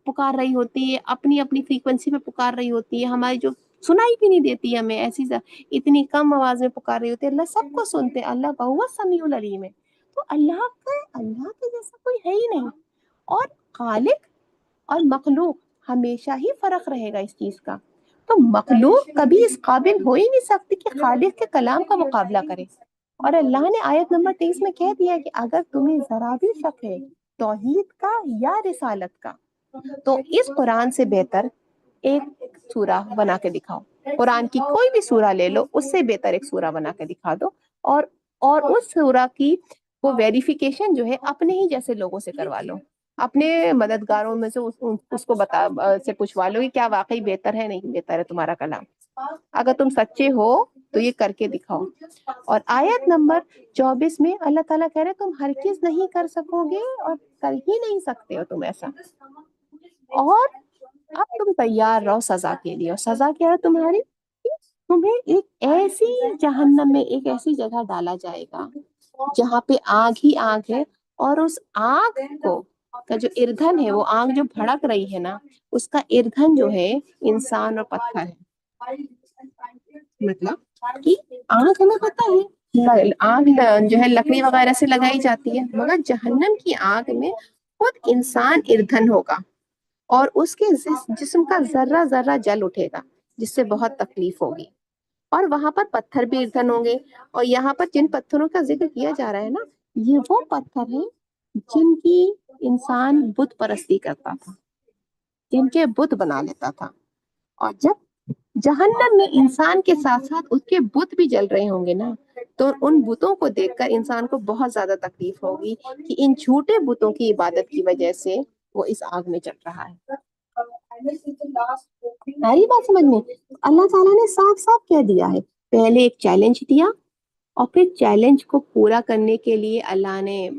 پکار رہی ہوتی ہے، اپنی اپنی فریکوینسی پہ پکار رہی ہوتی ہے، ہماری جو سنائی بھی نہیں دیتی ہمیں، ایسی اتنی کم آواز میں پکار رہی ہوتی ہے، اللہ سب کو سنتے ہیں، اللہ بہت سمیع العلیم ہے۔ تو اللہ کے جیسا کوئی ہے ہی نہیں۔ اور خالق اور مخلوق ہمیشہ ہی فرق رہے گا اس چیز کا، تو مخلوق کبھی اس قابل ہو ہی نہیں سکتی کہ خالق کے کلام کا مقابلہ کرے۔ اور اللہ نے آیت نمبر 23 میں کہہ دیا کہ اگر تمہیں ذرا بھی شک ہے توحید کا یا رسالت کا، تو اس قرآن سے بہتر ایک سورہ بنا کے دکھاؤ، قرآن کی کوئی بھی سورہ لے لو، اس سے بہتر ایک سورہ بنا کے دکھا دو، اور اس سورہ کی وہ ویریفیکیشن جو ہے اپنے ہی جیسے لوگوں سے کروا لو، اپنے مددگاروں میں سے اس کو سے پوچھوا لو کہ کیا واقعی بہتر ہے، نہیں بہتر ہے تمہارا کلام، اگر تم سچے ہو تو یہ کر کے دکھاؤ۔ اور آیت نمبر 24 میں اللہ تعالیٰ کہہ رہے تم ہرگز نہیں کر سکو گے اور کر ہی نہیں سکتے ہو تم ایسا، اور اب تم تیار رہو سزا کے لیے، اور سزا کیا ہے تمہاری؟ تمہیں ایک ایسی جہنم میں ایک ایسی جگہ ڈالا جائے گا جہاں پہ آگ ہی آگ ہے، اور اس آگ کو کا جو ایندھن ہے، وہ آگ جو بھڑک رہی ہے نا، اس کا ایندھن جو ہے انسان اور پتھر ہے۔ مطلب کہ آگ ہمیں پتہ ہے، آگ جو ہے لکڑی وغیرہ سے لگائی جاتی ہے، مگر جہنم کی آگ میں خود انسان ایندھن ہوگا، اور اس کے جسم کا ذرہ ذرہ جل اٹھے گا، جس سے بہت تکلیف ہوگی، اور وہاں پر پتھر بھی ایندھن ہوں گے۔ اور یہاں پر جن پتھروں کا ذکر کیا جا رہا ہے نا، یہ وہ پتھر ہیں جن کی انسان بت پرستی کرتا تھا، جن کے بت بنا لیتا تھا، اور جب جہنم میں انسان کے ساتھ ساتھ اس کے بت بھی جل رہے ہوں گے نا، تو ان بتوں کو دیکھ کر انسان کو بہت زیادہ تکلیف ہوگی کہ ان جھوٹے بتوں کی عبادت کی وجہ سے وہ اس آگ میں چل رہا ہے۔ ساری بات سمجھ میں؟ اللہ تعالیٰ نے صاف صاف کہہ دیا ہے، پہلے ایک چیلنج دیا، اور پھر چیلنج کو پورا کرنے کے لیے اللہ نے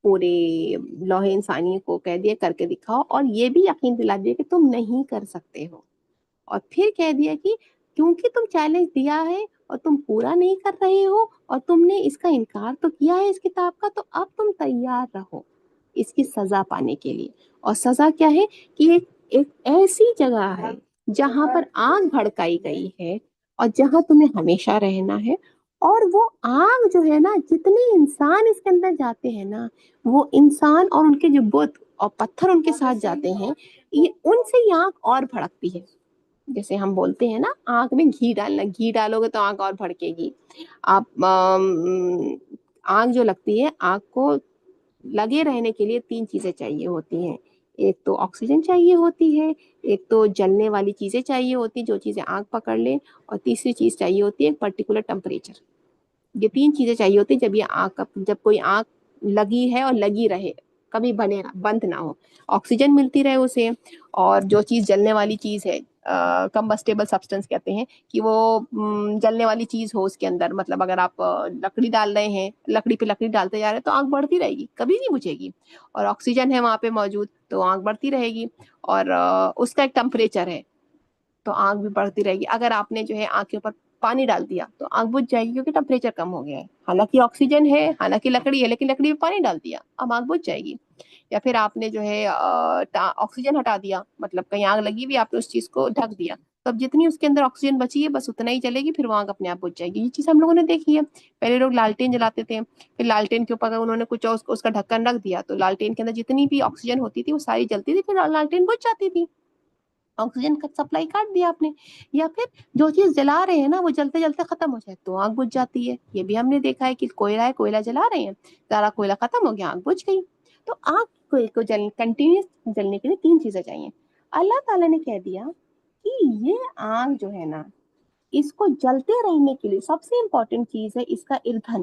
پورے لوح انسانی کو کہہ دیا کر کے دکھاؤ، اور یہ بھی یقین دلا دیا کہ تم نہیں کر سکتے ہو، اور پھر کہہ دیا کہ کیونکہ تم چیلنج دیا ہے اور تم پورا نہیں کر رہے ہو، اور تم نے اس کا انکار تو کیا ہے اس کتاب کا، تو اب تم تیار رہو اس کی سزا پانے کے لیے۔ اور سزا کیا ہے کہ ایک ایسی جگہ ہے جہاں پر آگ بھڑکائی گئی ہے، اور جہاں تمہیں ہمیشہ رہنا ہے، اور وہ آگ جو ہے نا، جتنے انسان اس کے اندر جاتے ہیں نا، وہ انسان اور ان کے جو بت اور پتھر ان کے ساتھ جاتے ہیں، ان سے یہ آگ اور بھڑکتی ہے۔ جیسے ہم بولتے ہیں نا، آگ میں گھی ڈالنا، گھی ڈالو گے تو آگ اور بھڑکے گی۔ آپ آگ جو لگتی ہے، آگ کو لگے رہنے کے لیے 3 چیزیں چاہیے ہوتی ہیں، ایک تو آکسیجن چاہیے ہوتی ہے، ایک تو جلنے والی چیزیں چاہیے ہوتی جو چیزیں آگ پکڑ لیں، اور تیسری چیز چاہیے ہوتی ہے ایک پرٹیکولر ٹمپریچر۔ یہ 3 چیزیں چاہیے ہوتی جب یہ آگ جب کوئی آگ لگی ہے اور لگی رہے، کبھی بند نہ ہو، آکسیجن ملتی رہے اسے، اور جو چیز جلنے والی چیز ہے، کمبسٹیبل سبسٹنس کہتے ہیں، کہ وہ جلنے والی چیز ہو اس کے اندر، مطلب اگر آپ لکڑی ڈال رہے ہیں، لکڑی پہ لکڑی ڈالتے جا رہے ہیں تو آگ بڑھتی رہے گی، کبھی نہیں بجھے گی، اور آکسیجن ہے وہاں پہ موجود تو آگ بڑھتی رہے گی، اور اس کا ایک ٹمپریچر ہے تو آگ بھی بڑھتی رہے گی۔ اگر آپ نے جو ہے آگ کے اوپر پانی ڈال دیا تو آگ بجھ جائے گی، کیونکہ ٹمپریچر کم ہو گیا ہے، حالانکہ آکسیجن ہے، حالانکہ لکڑی ہے، لیکن لکڑی میں پانی ڈال دیا، اب آگ بجھ جائے گی۔ یا پھر آپ نے جو ہے آکسیجن ہٹا دیا، مطلب کہیں آگ لگی ہوئی، آپ نے اس چیز کو ڈھک دیا، تو اب جتنی اس کے اندر آکسیجن بچی ہے بس اتنا ہی چلے گی، پھر وہ آگ اپنے آپ بجھ جائے گی۔ یہ چیز ہم لوگوں نے دیکھی ہے، پہلے لوگ لالٹین جلاتے تھے، پھر لالٹین کے اوپر انہوں نے کچھ اس کا ڈھکن رکھ دیا تو لالٹین کے اندر جتنی بھی آکسیجن ہوتی تھی وہ ساری جلتی تھی، پھر لالٹین بجھ جاتی تھی، آکسیجن کا سپلائی کاٹ دیا آپ نے۔ یا پھر جو چیز جلا رہے ہیں نا وہ جلتے جلتے ختم ہو جائے تو آگ بجھ جاتی ہے، یہ بھی ہم نے دیکھا ہے کہ کوئلہ ہے، کوئلہ جلا رہے ہیں، سارا کوئلہ ختم ہو گیا، آگ بجھ گئی۔ تو آگ کو کنٹینیوس جلنے کے لیے 3 چیزیں چاہیے۔ اللہ تعالیٰ نے کہہ دیا کہ یہ آگ جو ہے نا، اس کو جلتے رہنے کے لیے سب سے امپورٹنٹ چیز ہے اس کا ایندھن،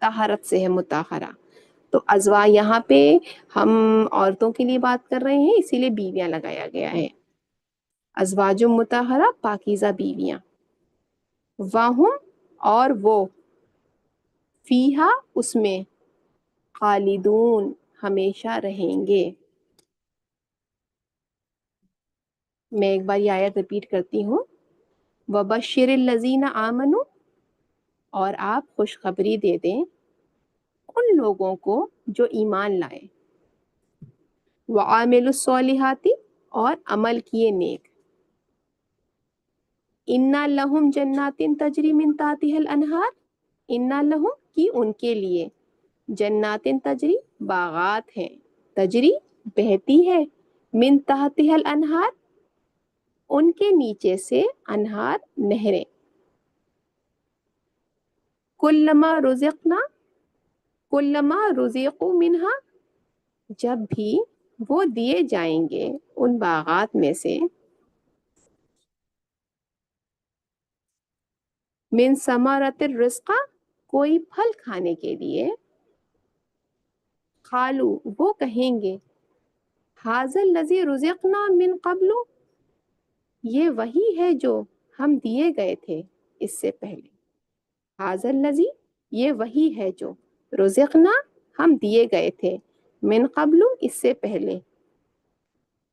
طہارت سے ہے مطہرہ. تو ازوا یہاں پہ ہم عورتوں کے لیے بات کر رہے ہیں، اسی لیے بیویاں لگایا گیا ہے. ازواج مطہرہ پاکیزہ بیویاں. واہم اور وہ، فیہا اس میں، خالدون ہمیشہ رہیں گے. میں ایک بار یہ آیت ریپیٹ کرتی ہوں. وبشر الذین آمنوا، اور آپ خوشخبری دے دیں ان لوگوں کو جو ایمان لائے. وعاملوا الصالحات، اور عمل کیے نیک. انا لہم جنات تجری من تحتها الانہار، انا لہم کی ان کے لیے، جنات تجری باغات ہیں، تجری بہتی ہے، من تحتها الانہار ان کے نیچے سے، انہار نہریں. کلما رزقنا، کلما رزقوا منہا جب بھی وہ دیے جائیں گے ان باغات میں سے، من ثمرۃ الرزق کوئی پھل کھانے کے لیے، قالو وہ کہیں گے، ھذا الذی رزقنا من قبل یہ وہی ہے جو ہم دیے گئے تھے اس سے پہلے. ھذا الذی یہ وہی ہے جو، رزقنا ہم دیے گئے تھے، من قبل اس سے پہلے،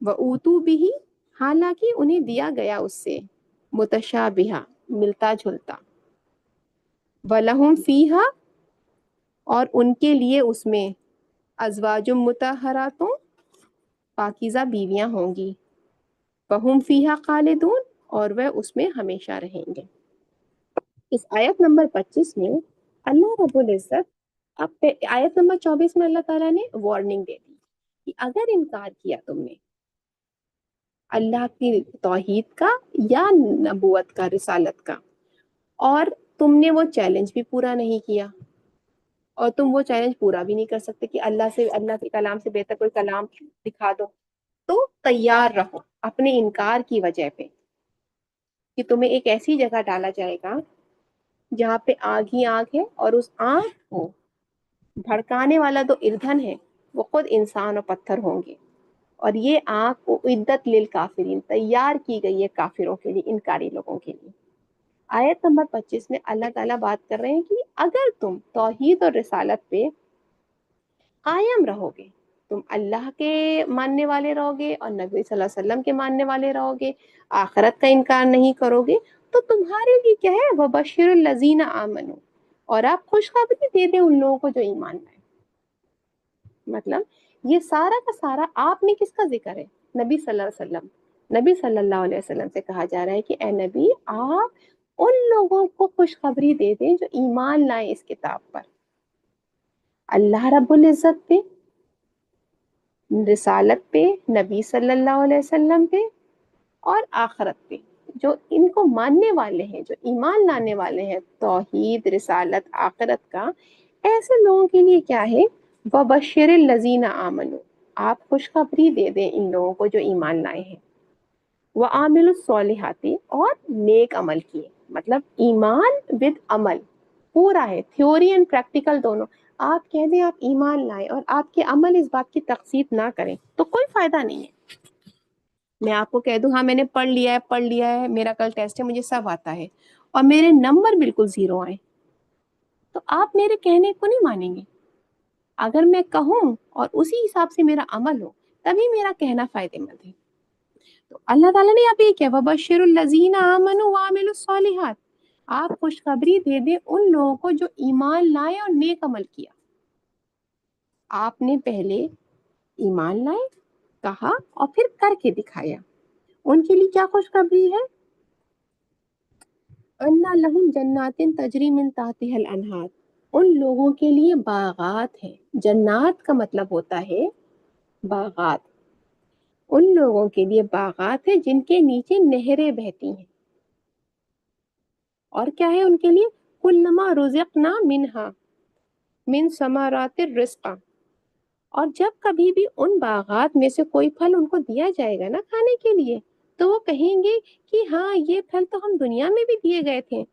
وَأُوتُوا بِهِ حالانکہ انہیں دیا گیا اس سے، متشابہہ ملتا جلتا. وَلَهُمْ فِيهَا اور ان کے لیے اس میں، ازواج مطہرات پاکیزہ بیویاں ہوں گی. وَهُمْ فِيهَا خالدون اور وہ اس میں ہمیشہ رہیں گے. اس آیت نمبر 25 میں اللہ رب العزت، اب آیت نمبر 24 میں اللہ تعالیٰ نے وارننگ دے دی کہ اگر انکار کیا تم نے اللہ کی توحید کا یا نبوت کا، رسالت کا، اور تم نے وہ چیلنج بھی پورا نہیں کیا، اور تم وہ چیلنج پورا بھی نہیں کر سکتے کہ اللہ کے کلام سے بہتر کوئی کلام دکھا دو، تو تیار رہو اپنے انکار کی وجہ پہ کہ تمہیں ایک ایسی جگہ ڈالا جائے گا جہاں پہ آگ ہی آگ ہے، اور اس آگ کو بھڑکانے والا تو ایندھن ہے وہ خود انسان اور پتھر ہوں گے. اور یہ آگ کو عدت للکافرین تیار کی گئی ہے کافروں کے لیے، انکاری لوگوں کے لیے. آیت نمبر 25 میں اللہ تعالیٰ بات کر رہے ہیں کہ اگر تم توحید اور رسالت پہ قائم رہو گے، تم اللہ کے ماننے والے رہو گے اور نبی صلی اللہ علیہ وسلم کے ماننے والے رہو گے، آخرت کا انکار نہیں کرو گے، تو تمہارے لیے کیا ہے، وَبَشِّرِ الَّذِينَ آمَنُوا اور آپ خوشخبری دے دیں ان لوگوں کو جو ایمان لائے. مطلب یہ سارا کا سارا آپ نے کس کا ذکر ہے، نبی صلی اللہ علیہ وسلم. نبی صلی اللہ علیہ وسلم سے کہا جا رہا ہے کہ اے نبی آپ ان لوگوں کو خوشخبری دے دیں جو ایمان لائیں اس کتاب پر، اللہ رب العزت پہ، رسالت پہ، نبی صلی اللہ علیہ وسلم پہ، اور آخرت پہ. جو ان کو ماننے والے ہیں، جو ایمان لانے والے ہیں توحید، رسالت، آخرت کا، ایسے لوگوں کے لیے کیا ہے، وَبَشِّرِ الَّذِينَ آمَنُوا آپ خوشخبری دے دیں ان لوگوں کو جو ایمان لائے ہیں. وَعَامِلُوا الصَّالِحَاتِ اور نیک عمل کیے. مطلب ایمان ود عمل پورا ہے، تھیوری اینڈ پریکٹیکل دونوں. آپ کہہ دیں آپ ایمان لائیں اور آپ کے عمل اس بات کی تقسیم نہ کریں تو کوئی فائدہ نہیں ہے. میں آپ کو کہہ دوں ہاں میں نے پڑھ لیا ہے، میرا کل ٹیسٹ ہے، مجھے سب آتا ہے، اور میرے نمبر بالکل 0 آئے، تو آپ میرے کہنے کو نہیں مانیں گے. اگر میں کہوں اور اسی حساب سے میرا عمل ہو تبھی میرا کہنا فائدے مند ہے. تو اللہ تعالیٰ نے یہاں پہ کیا، وَبَشِّرُ الَّذِينَ آمَنُوا وَعَمِلُوا الصَّالِحَاتِ آپ خوشخبری دے دیں ان لوگوں کو جو ایمان لائے اور نیک عمل کیا. آپ نے پہلے ایمان لائے کہا اور پھر کر کے دکھایا. ان کے لیے کیا خوشخبری ہے، اَنَّ لَهُمْ جَنَّاتٍ تَجْرِي مِن تَحْتِهَا الْأَنْهَارُ ان لوگوں کے لیے باغات ہیں. جنات کا مطلب ہوتا ہے باغات. ان لوگوں کے لیے باغات ہیں جن کے نیچے نہریں بہتی ہیں. اور کیا ہے ان کے لیے، کلما رزقنا منہا من ثمرات الرزق اور جب کبھی بھی ان باغات میں سے کوئی پھل ان کو دیا جائے گا نا کھانے کے لیے، تو وہ کہیں گے کہ ہاں یہ پھل تو ہم دنیا میں بھی دیے گئے تھے،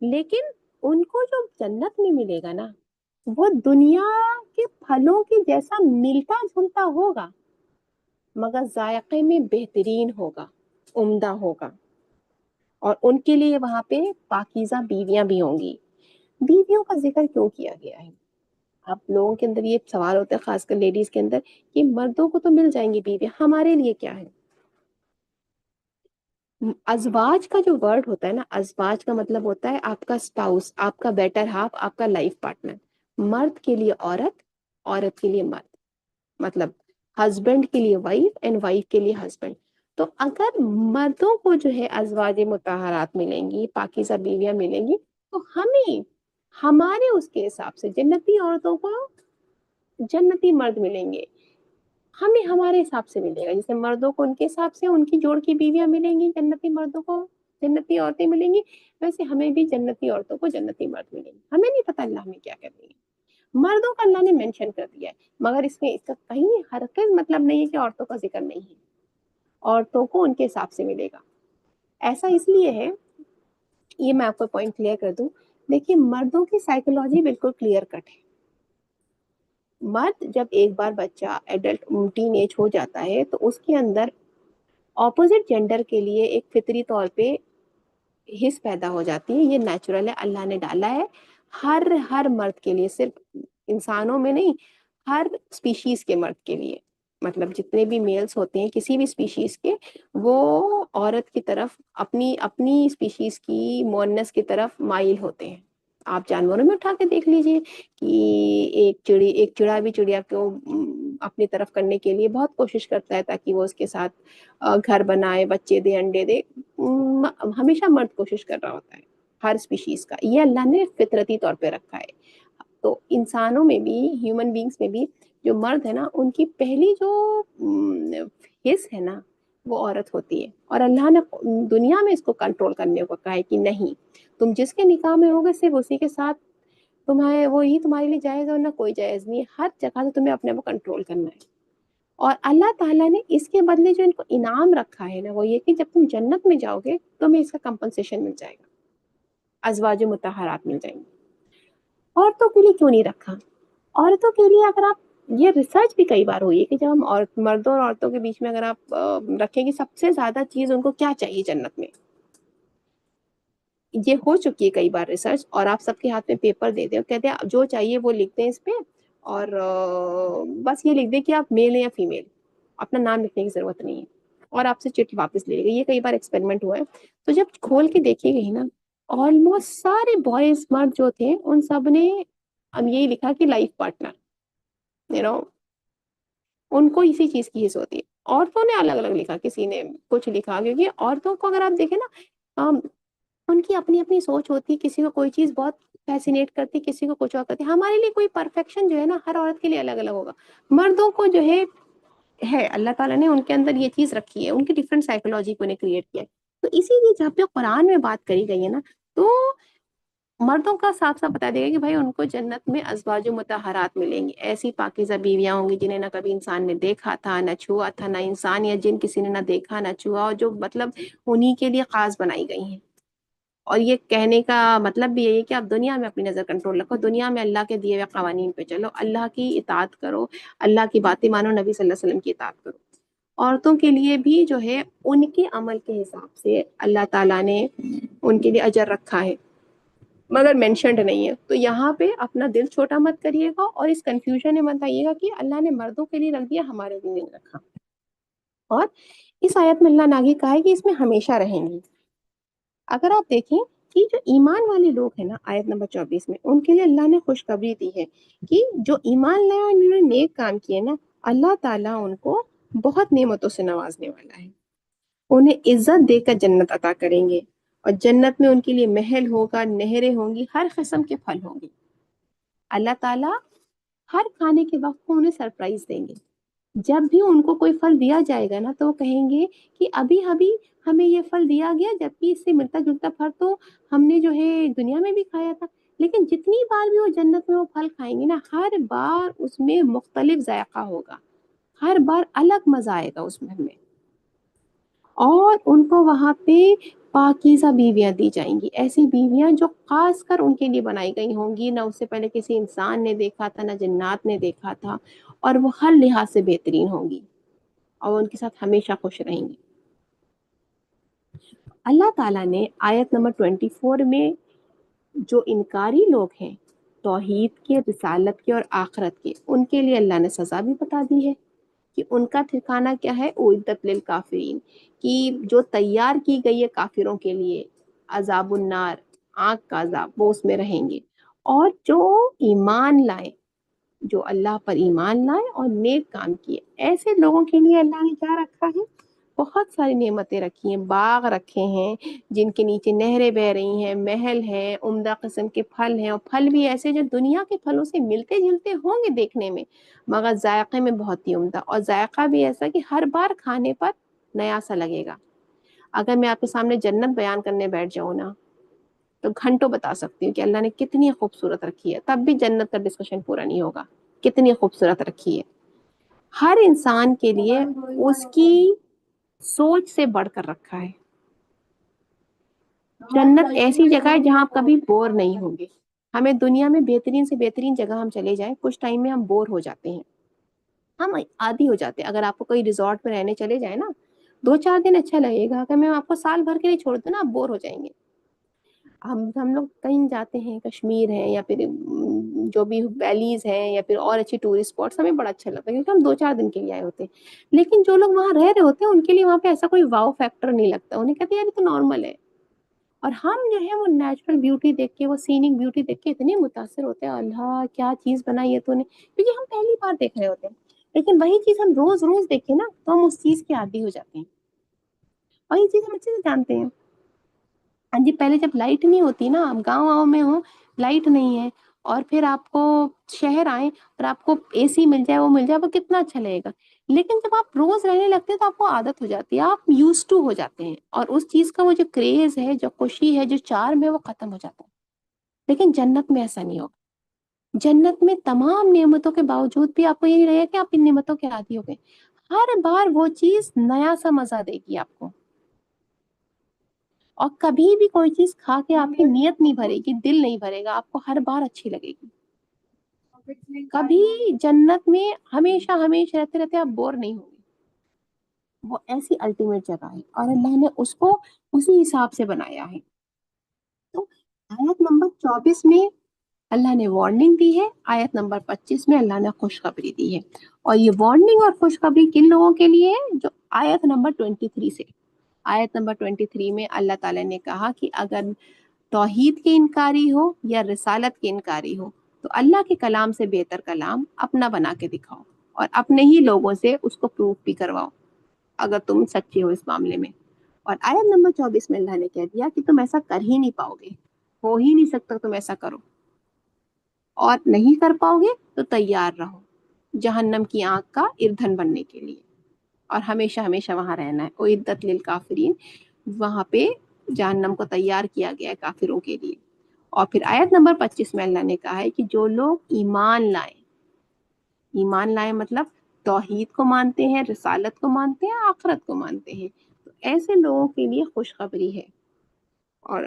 لیکن ان کو جو جنت میں ملے گا نا وہ دنیا کے پھلوں کے جیسا ملتا جلتا ہوگا مگر ذائقے میں بہترین ہوگا، عمدہ ہوگا، اور ان کے لیے وہاں پہ پاکیزہ بیویاں بھی ہوں گی۔ بیویوں کا ذکر کیوں کیا گیا ہے؟ آپ لوگوں کے اندر یہ سوال ہوتا ہے، خاص کر لیڈیز کے اندر، کہ مردوں کو تو مل جائیں گی بیویاں، ہمارے لیے کیا ہے؟ ازواج کا جو ورڈ ہوتا ہے نا، ازواج کا مطلب ہوتا ہے آپ کا اسپاؤس، آپ کا بیٹر ہاف، آپ کا لائف پارٹنر۔ مرد کے لیے عورت، عورت کے لیے مرد، مطلب ہسبینڈ کے لیے وائف اینڈ وائف کے لیے ہسبینڈ۔ تو اگر مردوں کو جو ہے ازواج مطہرات ملیں گی، پاکیزہ بیویاں ملیں گی، تو ہمیں ہمارے اس کے حساب سے جنتی عورتوں کو جنتی مرد ملیں گے، ہمیں ہمارے حساب سے ملے گا۔ جیسے مردوں کو ان کے حساب سے ان کی جوڑ کی بیویاں ملیں گی، جنتی مردوں کو جنتی عورتیں ملیں گی، ویسے ہمیں بھی جنتی عورتوں کو جنتی مرد ملیں گے۔ ہمیں نہیں پتہ اللہ ہمیں کیا کر دیں گے، مردوں کا اللہ نے مینشن کر دیا ہے، مگر اس میں اس کا کہیں ہرگز مطلب نہیں ہے کہ عورتوں کا ذکر نہیں ہے۔ عورتوں کو ان کے حساب سے ملے گا۔ ایسا اس لیے ہے، یہ میں آپ کو پوائنٹ کلیئر کر دوں، دیکھیے مردوں کی سائیکولوجی بالکل کلیئر کٹ ہے۔ مرد جب ایک بار بچہ ایڈلٹ ٹین ایج ہو جاتا ہے تو اس کے اندر اپوزٹ جینڈر کے لیے ایک فطری طور پہ حس پیدا ہو جاتی ہے، یہ نیچرل ہے، اللہ نے ڈالا ہے ہر مرد کے لیے، صرف انسانوں میں نہیں، ہر اسپیشیز کے مرد کے لیے، مطلب جتنے بھی میلز ہوتے ہیں کسی بھی اسپیشیز کے، وہ عورت کی طرف اپنی اسپیشیز کی مونس کی طرف مائل ہوتے ہیں۔ آپ جانوروں میں اٹھا کے دیکھ لیجئے کہ ایک چڑا بھی چڑیا کو اپنی طرف کرنے کے لیے بہت کوشش کرتا ہے تاکہ وہ اس کے ساتھ گھر بنائے، بچے دے، انڈے دے، ہمیشہ مرد کوشش کر رہا ہوتا ہے ہر اسپیشیز کا، یہ اللہ نے فطرتی طور پہ رکھا ہے۔ تو انسانوں میں بھی، ہیومن بینگز میں بھی جو مرد ہے نا، ان کی پہلی جو حص ہے نا وہ عورت ہوتی ہے، اور اللہ نے دنیا میں اس کو کنٹرول کرنے کو کہا ہے کہ نہیں، تم جس کے نکاح میں ہوگے صرف اسی کے ساتھ وہی تمہارے لیے جائز ہے، ورنہ کوئی جائز نہیں ہے، ہر جگہ سے تمہیں اپنے آپ کو کنٹرول کرنا ہے۔ اور اللہ تعالیٰ نے اس کے بدلے جو ان کو انعام رکھا ہے نا، وہ یہ کہ جب تم جنت میں جاؤ گے تمہیں اس کا کمپنسیشن مل جائے گا، ازواج مطہرات مل جائیں گے۔ عورتوں کے لیے کیوں نہیں رکھا؟ عورتوں کے لیے اگر آپ، یہ ریسرچ بھی کئی بار ہوئی ہے کہ جب ہم مردوں اور عورتوں کے بیچ میں اگر آپ رکھیں گے سب سے زیادہ چیز ان کو کیا چاہیے جنت میں، یہ ہو چکی ہے کئی بار ریسرچ، اور آپ سب کے ہاتھ میں پیپر دے دیں اور کہتے ہیں جو چاہیے وہ لکھ دیں اس پہ، اور بس یہ لکھ دیں کہ آپ میل ہیں یا فیمیل، اپنا نام لکھنے کی ضرورت نہیں ہے، اور آپ سے چٹھی واپس لے گئی۔ یہ کئی بار ایکسپیریمنٹ ہوا ہے، تو جب کھول کے دیکھی گئی نا، آلموسٹ سارے بوائز مرد جو تھے ان سب نے اب یہی لکھا کہ لائف پارٹنر، ان کو اسی چیز کی حص ہوتی ہے۔ عورتوں نے الگ الگ لکھا، کسی نے کچھ لکھا، کیونکہ عورتوں کو اگر آپ دیکھیں نا، ان کی اپنی اپنی سوچ ہوتی ہے، کسی کو کوئی چیز بہت فیسینیٹ کرتی، کسی کو کچھ اور کرتی۔ ہمارے لیے کوئی پرفیکشن جو ہے نا ہر عورت کے لیے الگ الگ ہوگا، مردوں کو جو ہے اللہ تعالیٰ نے ان کے اندر یہ چیز رکھی ہے، ان کی ڈفرینٹ سائیکولوجی کو نے کریٹ کیا ہے۔ تو اسی لیے جب پہ قرآن میں بات کری گئی ہے نا، تو مردوں کا صاف صاف بتا دے گا کہ بھائی ان کو جنت میں ازواج مطہرات ملیں گی، ایسی پاکیزہ بیویاں ہوں گی جنہیں نہ کبھی انسان نے دیکھا تھا، نہ چھوا تھا، نہ انسان یا جن کسی نے نہ دیکھا نہ چھوا، اور جو مطلب انہی کے لیے خاص بنائی گئی ہیں۔ اور یہ کہنے کا مطلب بھی یہی ہے کہ آپ دنیا میں اپنی نظر کنٹرول رکھو، دنیا میں اللہ کے دیے ہوئے قوانین پہ چلو، اللہ کی اطاعت کرو، اللہ کی باتیں مانو، نبی صلی اللہ علیہ وسلم کی اطاعت کرو۔ عورتوں کے لیے بھی جو ہے ان کے عمل کے حساب سے اللہ تعالیٰ نے ان کے لیے اجر رکھا ہے، مگر مینشنڈ نہیں ہے۔ تو یہاں پہ اپنا دل چھوٹا مت کریے گا، اور اس کنفیوژن میں مت آئیے گا کہ اللہ نے مردوں کے لیے رکھ دیا ہمارے لیے نہیں رکھا۔ اور اس آیت میں اللہ نے آگے کہا ہے کہ اس میں ہمیشہ رہیں گی۔ اگر آپ دیکھیں کہ جو ایمان والے لوگ ہیں نا، آیت نمبر 24 میں، ان کے لیے اللہ نے خوشخبری دی ہے کہ جو ایمان لائے اور انہوں نے نیک کام کیے نا، اللہ تعالیٰ ان کو بہت نعمتوں سے نوازنے والا ہے، انہیں عزت دے کر جنت عطا کریں گے، اور جنت میں ان کے لیے محل ہوگا، نہریں ہوں گی، ہر قسم کے پھل ہوں گے۔ اللہ تعالیٰ ہر کھانے کے وقت کو انہیں سرپرائز دیں گے، جب بھی ان کو کوئی پھل دیا جائے گا نا تو وہ کہیں گے کہ ابھی ہمیں یہ پھل دیا گیا، جبکہ اس سے ملتا جلتا پھل تو ہم نے جو ہے دنیا میں بھی کھایا تھا۔ لیکن جتنی بار بھی وہ جنت میں وہ پھل کھائیں گے نا، ہر بار اس میں مختلف ذائقہ ہوگا، ہر بار الگ مزہ آئے گا اس میں، اور ان کو وہاں پہ پاکیزہ بیویاں دی جائیں گی، ایسی بیویاں جو خاص کر ان کے لیے بنائی گئی ہوں گی، نہ اس سے پہلے کسی انسان نے دیکھا تھا، نہ جنات نے دیکھا تھا، اور وہ ہر لحاظ سے بہترین ہوں گی اور ان کے ساتھ ہمیشہ خوش رہیں گی۔ اللہ تعالیٰ نے آیت نمبر 24 میں جو انکاری لوگ ہیں توحید کے، رسالت کے اور آخرت کے، ان کے لیے اللہ نے سزا بھی بتا دی ہے کہ ان کا ٹھکانہ کیا ہے، اعدت للکافرین، کہ جو تیار کی گئی ہے کافروں کے لیے عذاب النار، آگ کا عذاب، وہ اس میں رہیں گے۔ اور جو ایمان لائے، جو اللہ پر ایمان لائے اور نیک کام کیے، ایسے لوگوں کے لیے اللہ نے کیا رکھا ہے، بہت ساری نعمتیں رکھی ہیں، باغ رکھے ہیں جن کے نیچے نہریں بہ رہی ہیں، محل ہیں، عمدہ قسم کے پھل ہیں، اور پھل بھی ایسے جو دنیا کے پھلوں سے ملتے جلتے ہوں گے دیکھنے میں، مگر ذائقے میں بہت ہی عمدہ، اور ذائقہ بھی ایسا کہ ہر بار کھانے پر نیا سا لگے گا۔ اگر میں آپ کے سامنے جنت بیان کرنے بیٹھ جاؤں نا تو گھنٹوں بتا سکتی ہوں کہ اللہ نے کتنی خوبصورت رکھی ہے، تب بھی جنت کا ڈسکشن پورا نہیں ہوگا، کتنی خوبصورت رکھی ہے۔ ہر انسان کے لیے اس کی سوچ سے بڑھ کر رکھا ہے۔ جنت ایسی جگہ ہے جہاں آپ کبھی بور نہیں ہوں گے۔ ہمیں دنیا میں بہترین سے بہترین جگہ ہم چلے جائیں، کچھ ٹائم میں ہم بور ہو جاتے ہیں، ہم عادی ہو جاتے ہیں۔ اگر آپ کو کوئی ریزورٹ میں رہنے چلے جائیں نا، 2-4 دن اچھا لگے گا، اگر میں آپ کو سال بھر کے لیے چھوڑ دوں نا، آپ بور ہو جائیں گے۔ ہم لوگ کہیں جاتے ہیں، کشمیر ہے یا پھر جو بھی ویلیز ہیں یا پھر اور اچھی ٹورسٹ اسپاٹس، ہمیں بڑا اچھا لگتا ہے کیونکہ ہم 2-4 دن کے لیے آئے ہوتے ہیں۔ لیکن جو لوگ وہاں رہ رہے ہوتے ہیں ان کے لیے وہاں پہ ایسا کوئی واؤ فیکٹر نہیں لگتا، انہیں کہتے ہیں یار یہ تو نارمل ہے۔ اور ہم جو ہے وہ نیچرل بیوٹی دیکھ کے، وہ سینک بیوٹی دیکھ کے اتنے متاثر ہوتے ہیں، اللہ کیا چیز بنائی ہے تو نے، کیونکہ ہم پہلی بار دیکھ رہے ہوتے ہیں۔ لیکن وہی چیز ہم روز روز دیکھیں نا تو ہم اس چیز کے عادی ہو جاتے ہیں، وہی چیز ہم اچھے سے جانتے ہیں۔ ہاں جی، پہلے جب لائٹ نہیں ہوتی نا، آپ گاؤں میں ہوں، لائٹ نہیں ہے، اور پھر آپ کو شہر آئیں اور آپ کو اے سی مل جائے، وہ مل جائے، وہ کتنا اچھا لگے گا۔ لیکن جب آپ روز رہنے لگتے ہیں تو آپ کو عادت ہو جاتی ہے، آپ یوز ٹو ہو جاتے ہیں، اور اس چیز کا وہ جو کریز ہے، جو خوشی ہے، جو چارم ہے، وہ ختم ہو جاتا ہے۔ لیکن جنت میں ایسا نہیں ہوگا۔ جنت میں تمام نعمتوں کے باوجود بھی آپ کو یہ نہیں لگے کہ آپ ان نعمتوں کے عادی ہو گئے، ہر بار وہ چیز نیا سا مزہ دے گی آپ کو، اور کبھی بھی کوئی چیز کھا کے آپ کی نیت نہیں بھرے گی، دل نہیں بھرے گا، آپ کو ہر بار اچھی لگے گی۔ کبھی جنت میں ہمیشہ ہمیشہ رہتے رہتے آپ بور نہیں ہوں گے، وہ ایسی الٹیمیٹ جگہ ہے، اور اللہ نے اس کو اسی حساب سے بنایا ہے۔ تو آیت نمبر 24 میں اللہ نے وارننگ دی ہے، آیت نمبر 25 میں اللہ نے خوشخبری دی ہے، اور یہ وارننگ اور خوشخبری کن لوگوں کے لیے ہے، جو آیت نمبر 23 سے، آیت نمبر 23 میں اللہ تعالیٰ نے کہا کہ اگر توحید کے انکاری ہو یا رسالت کے انکاری ہو تو اللہ کے کلام سے بہتر کلام اپنا بنا کے دکھاؤ، اور اپنے ہی لوگوں سے اس کو پروف بھی کرواؤ اگر تم سچے ہو اس معاملے میں۔ اور آیت نمبر 24 میں اللہ نے کہہ دیا کہ تم ایسا کر ہی نہیں پاؤ گے، ہو ہی نہیں سکتا تم ایسا کرو، اور نہیں کر پاؤ گے تو تیار رہو جہنم کی آگ کا ایندھن بننے کے لیے، اور ہمیشہ ہمیشہ وہاں رہنا ہے۔ اعدت للکافرین، وہاں پہ جہنم کو تیار کیا گیا ہے کافروں کے لیے۔ اور پھر آیت نمبر 25 میں اللہ نے کہا ہے کہ جو لوگ ایمان لائیں، ایمان لائیں مطلب توحید کو مانتے ہیں، رسالت کو مانتے ہیں، آخرت کو مانتے ہیں، تو ایسے لوگوں کے لیے خوشخبری ہے۔ اور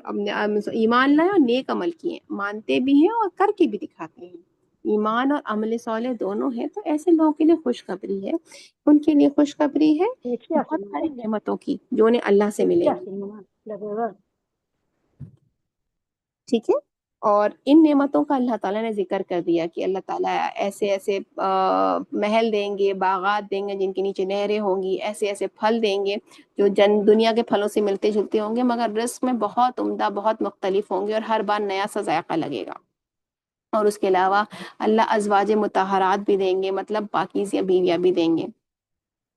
ایمان لائے اور نیک عمل کیے، مانتے بھی ہیں اور کر کے بھی دکھاتے ہیں، ایمان اور عمل صالح دونوں ہیں، تو ایسے لوگوں کے لیے خوشخبری ہے۔ ان کے لیے خوشخبری ہے بہت ساری نعمتوں کی جو انہیں اللہ سے ملیں گی، ٹھیک ہے۔ اور ان نعمتوں کا اللہ تعالیٰ نے ذکر کر دیا کہ اللہ تعالیٰ ایسے ایسے محل دیں گے، باغات دیں گے جن کے نیچے نہریں ہوں گی، ایسے ایسے پھل دیں گے جو دنیا کے پھلوں سے ملتے جلتے ہوں گے، مگر رزق میں بہت عمدہ، بہت مختلف ہوں گے، اور ہر بار نیا سا ذائقہ لگے گا۔ اور اس کے علاوہ اللہ ازواج مطہرات بھی دیں گے، مطلب پاکیزہ بیویاں بھی دیں گے۔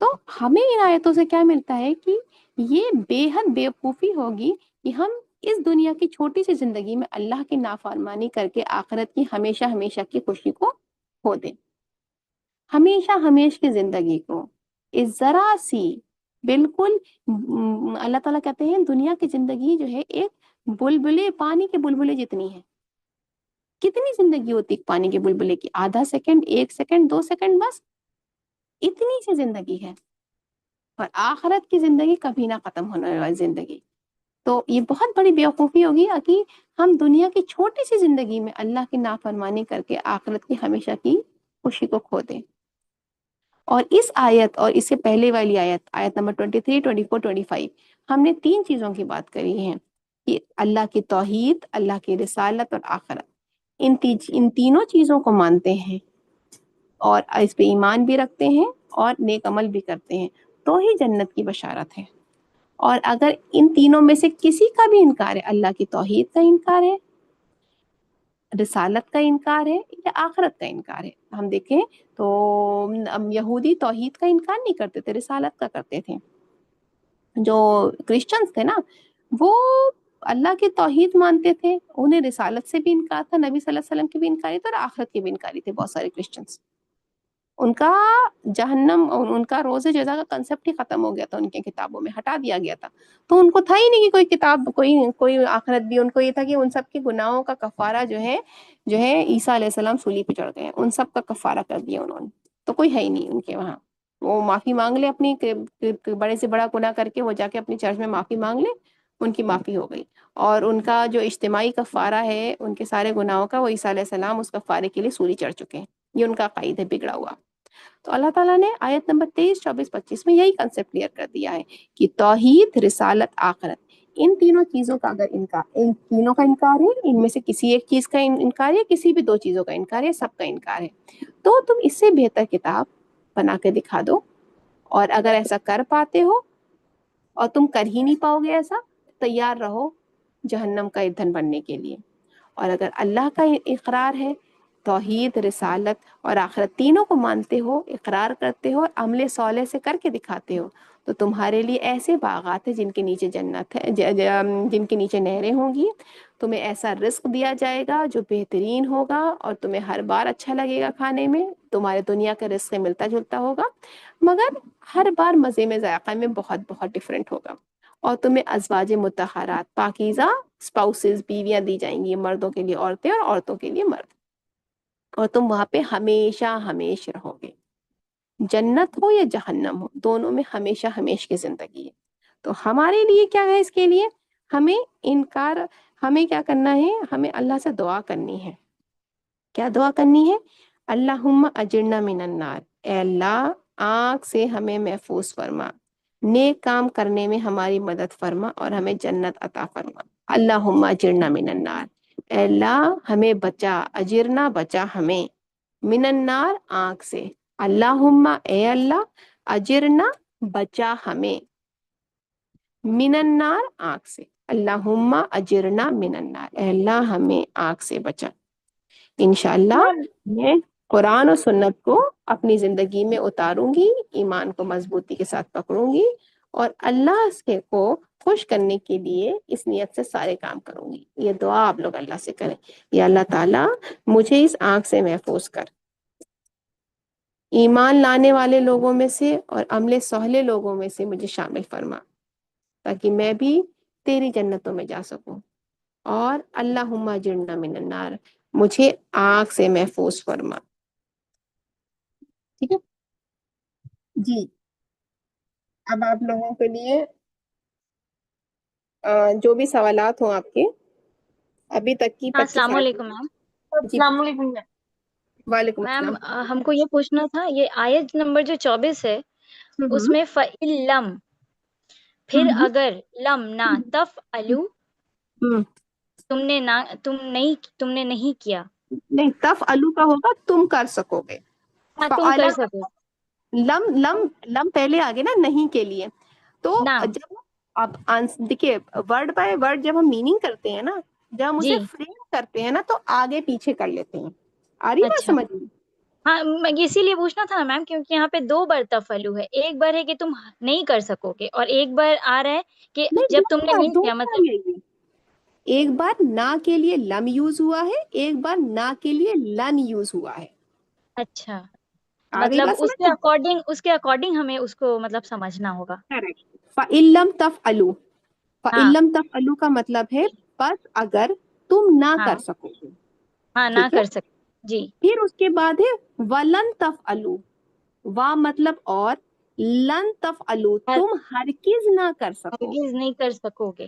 تو ہمیں ان آیتوں سے کیا ملتا ہے کہ یہ بے حد بیوقوفی ہوگی کہ ہم اس دنیا کی چھوٹی سی زندگی میں اللہ کی نافرمانی کر کے آخرت کی ہمیشہ ہمیشہ کی خوشی کو کھو دیں، ہمیشہ ہمیشہ کی زندگی کو، اس ذرا سی بالکل اللہ تعالیٰ کہتے ہیں دنیا کی زندگی جو ہے ایک بلبلے، پانی کے بلبلے جتنی ہے۔ کتنی زندگی ہوتی ہے پانی کے بلبلے کی؟ آدھا سیکنڈ، 1 سیکنڈ، 2 سیکنڈ، بس اتنی سی زندگی ہے۔ اور آخرت کی زندگی کبھی نہ ختم ہونے والی زندگی، تو یہ بہت بڑی بیوقوفی ہوگی کہ ہم دنیا کی چھوٹی سی زندگی میں اللہ کی نافرمانی کر کے آخرت کی ہمیشہ کی خوشی کو کھو دیں۔ اور اس آیت اور اس سے پہلے والی آیت نمبر 23، 24، 25 ہم نے 3 چیزوں کی بات کری ہے کہ اللہ کی توحید، اللہ کی رسالت اور آخرت، ان تینوں چیزوں کو مانتے ہیں اور اس پہ ایمان بھی رکھتے ہیں اور نیک عمل بھی کرتے ہیں تو ہی جنت کی بشارت ہے۔ اور اگر ان تینوں میں سے کسی کا بھی انکار ہے، اللہ کی توحید کا انکار ہے، رسالت کا انکار ہے یا آخرت کا انکار ہے، ہم دیکھیں تو یہودی توحید کا انکار نہیں کرتے تھے، رسالت کا کرتے تھے۔ جو کرسچنز تھے نا وہ اللہ کی توحید مانتے تھے، انہیں رسالت سے بھی انکار تھا، نبی صلی اللہ علیہ وسلم کی بھی انکاری تھا اور آخرت کی بھی انکاری تھے بہت سارے کرسچنز۔ ان کا جہنم، ان کا روز جزا کا کنسپٹ ہی ختم ہو گیا تھا، ان کی کتابوں میں ہٹا دیا گیا تھا، تو ان کو تھا ہی نہیں کہ کوئی کتاب، کوئی آخرت بھی۔ ان کو یہ تھا کہ ان سب کے گناہوں کا کفارہ جو ہے عیسیٰ علیہ السلام صلیب پہ چڑھ گئے ہیں، ان سب کا کفارہ کر دیا انہوں نے، تو کوئی ہے ہی نہیں ان کے وہاں۔ وہ معافی مانگ لے اپنی بڑے سے بڑا گناہ کر کے، وہ جا کے اپنی چرچ میں معافی مانگ لے، ان کی معافی ہو گئی۔ اور ان کا جو اجتماعی کفارہ ہے ان کے سارے گناہوں کا، وہ عیسیٰ علیہ السلام اس کفارے کے لیے سولی چڑھ چکے ہیں، یہ ان کا عقائد ہے بگڑا ہوا۔ تو اللہ تعالیٰ نے آیت نمبر 23، 24، 25 میں یہی کنسپٹ کلیئر کر دیا ہے کہ توحید، رسالت، آخرت، ان تینوں چیزوں کا اگر ان تینوں کا انکار ہے، ان میں سے کسی ایک چیز کا انکار ہے، کسی بھی 2 چیزوں کا انکار ہے، سب کا انکار ہے، تو تم اس سے بہتر کتاب بنا کے دکھا دو۔ اور اگر ایسا کر پاتے ہو اور تم کر ہی نہیں پاؤ گے ایسا، تیار رہو جہنم کا ایندھن بننے کے لیے۔ اور اگر اللہ کا اقرار ہے، توحید، رسالت اور آخرت تینوں کو مانتے ہو، اقرار کرتے ہو اور عمل صالح سے کر کے دکھاتے ہو، تو تمہارے لیے ایسے باغات ہیں جن کے نیچے جنت ہے، جن کے نیچے نہریں ہوں گی، تمہیں ایسا رزق دیا جائے گا جو بہترین ہوگا اور تمہیں ہر بار اچھا لگے گا کھانے میں، تمہارے دنیا کا رزق ملتا جلتا ہوگا مگر ہر بار مزے میں، ذائقہ میں بہت بہت ڈفرینٹ ہوگا۔ اور تمہیں ازواج مطہرات، پاکیزہ اسپاؤسز، بیویاں دی جائیں گی، مردوں کے لیے عورتیں اور عورتوں کے لیے مرد، اور تم وہاں پہ ہمیشہ ہمیش رہو گے۔ جنت ہو یا جہنم ہو، دونوں میں ہمیشہ ہمیش کی زندگی ہے۔ تو ہمارے لیے کیا ہے، اس کے لیے ہمیں کیا کرنا ہے، ہمیں اللہ سے دعا کرنی ہے۔ کیا دعا کرنی ہے؟ اللہم اجرنا من النار، اے اللہ آگ سے ہمیں محفوظ فرما، نیک کام کرنے میں ہماری مدد فرما اور ہمیں جنت عطا فرما۔ اللہم اجرنا من النار، اے اللہ ہمیں بچا، اجرنا بچا ہمیں، من النار آگ سے، اللہم اے اللہ، اجرنا بچا ہمیں، من النار آگ سے، اللہم اجرنا من النار، اے اللہ ہمیں آگ سے بچا۔ انشاءاللہ میں قرآن و سنت کو اپنی زندگی میں اتاروں گی، ایمان کو مضبوطی کے ساتھ پکڑوں گی اور اللہ کو خوش کرنے کے لیے اس نیت سے سارے کام کروں گی۔ یہ دعا آپ لوگ اللہ سے کریں، یا اللہ تعالیٰ مجھے اس آنکھ سے محفوظ کر، ایمان لانے والے لوگوں میں سے اور عمل صالح لوگوں میں سے مجھے شامل فرما، تاکہ میں بھی تیری جنتوں میں جا سکوں۔ اور اللہم اجرنا من النار، مجھے آگ سے محفوظ فرما۔ ٹھیک ہے جی، اب آپ لوگوں کے لیے جو بھی سوالات ہوں آپ کے ابھی تک کی 25 السلام آیت۔ علیکم میم۔ جی السلام علیکم۔ وعلیکم میم السلام۔ ہم کو یہ پوچھنا تھا، یہ آیت نمبر جو 24 ہے اس میں فَإِن لَم، پھر اگر لم نہ تفعلوا، تم نے نہیں کیا، نہیں، تفعلوا کا ہوگا تم کر سکو گے، ہاں تم فعلا کر سکو، لم پہلے آگے نا نہیں کے لیے، تو نعم جب آپ دیکھیے ورڈ بائی ورڈ جب ہم میننگ کرتے ہیں نا، جب ہم اسے جی فریم کرتے ہیں نا تو آگے پیچھے کر لیتے ہیں۔ آ رہی بات اچھا، سمجھ میں؟ ہاں میں اسی لیے پوچھنا تھا نا میم، کیونکہ یہاں پہ 2 بار تفعلوا ہے، ایک بار ہے کہ تم نہیں کر سکو گے اور ایک بار آ رہا ہے کہ نہیں، جب تم نے نہیں دو کیا، بار مطلب ہے یہ۔ ایک بار نہ کے لیے لم یوز ہوا ہے، ایک بار نہ کے لیے لن یوز ہوا ہے۔ اچھا، آ گئی مطلب بات اس سمجھ کے میں؟ اکارڈنگ ہمیں اس کو مطلب سمجھنا ہوگا۔ کریکٹ۔ فَإِن لَمْ تَفْعَلُوا، ہاں فَإِن لَمْ تَفْعَلُوا کا مطلب ہے پس اگر تم نہ ہاں کر سکو گے، ہاں، نہ ٹھیک ہے؟ کر سکتے جی، پھر اس کے بعد ہے وَلَن تَفْعَلُوا، وا مطلب اور، لن تفعلوا ہر تم ہرگز نہ کر سکو گے۔ ہرگز نہیں کر سکو گے۔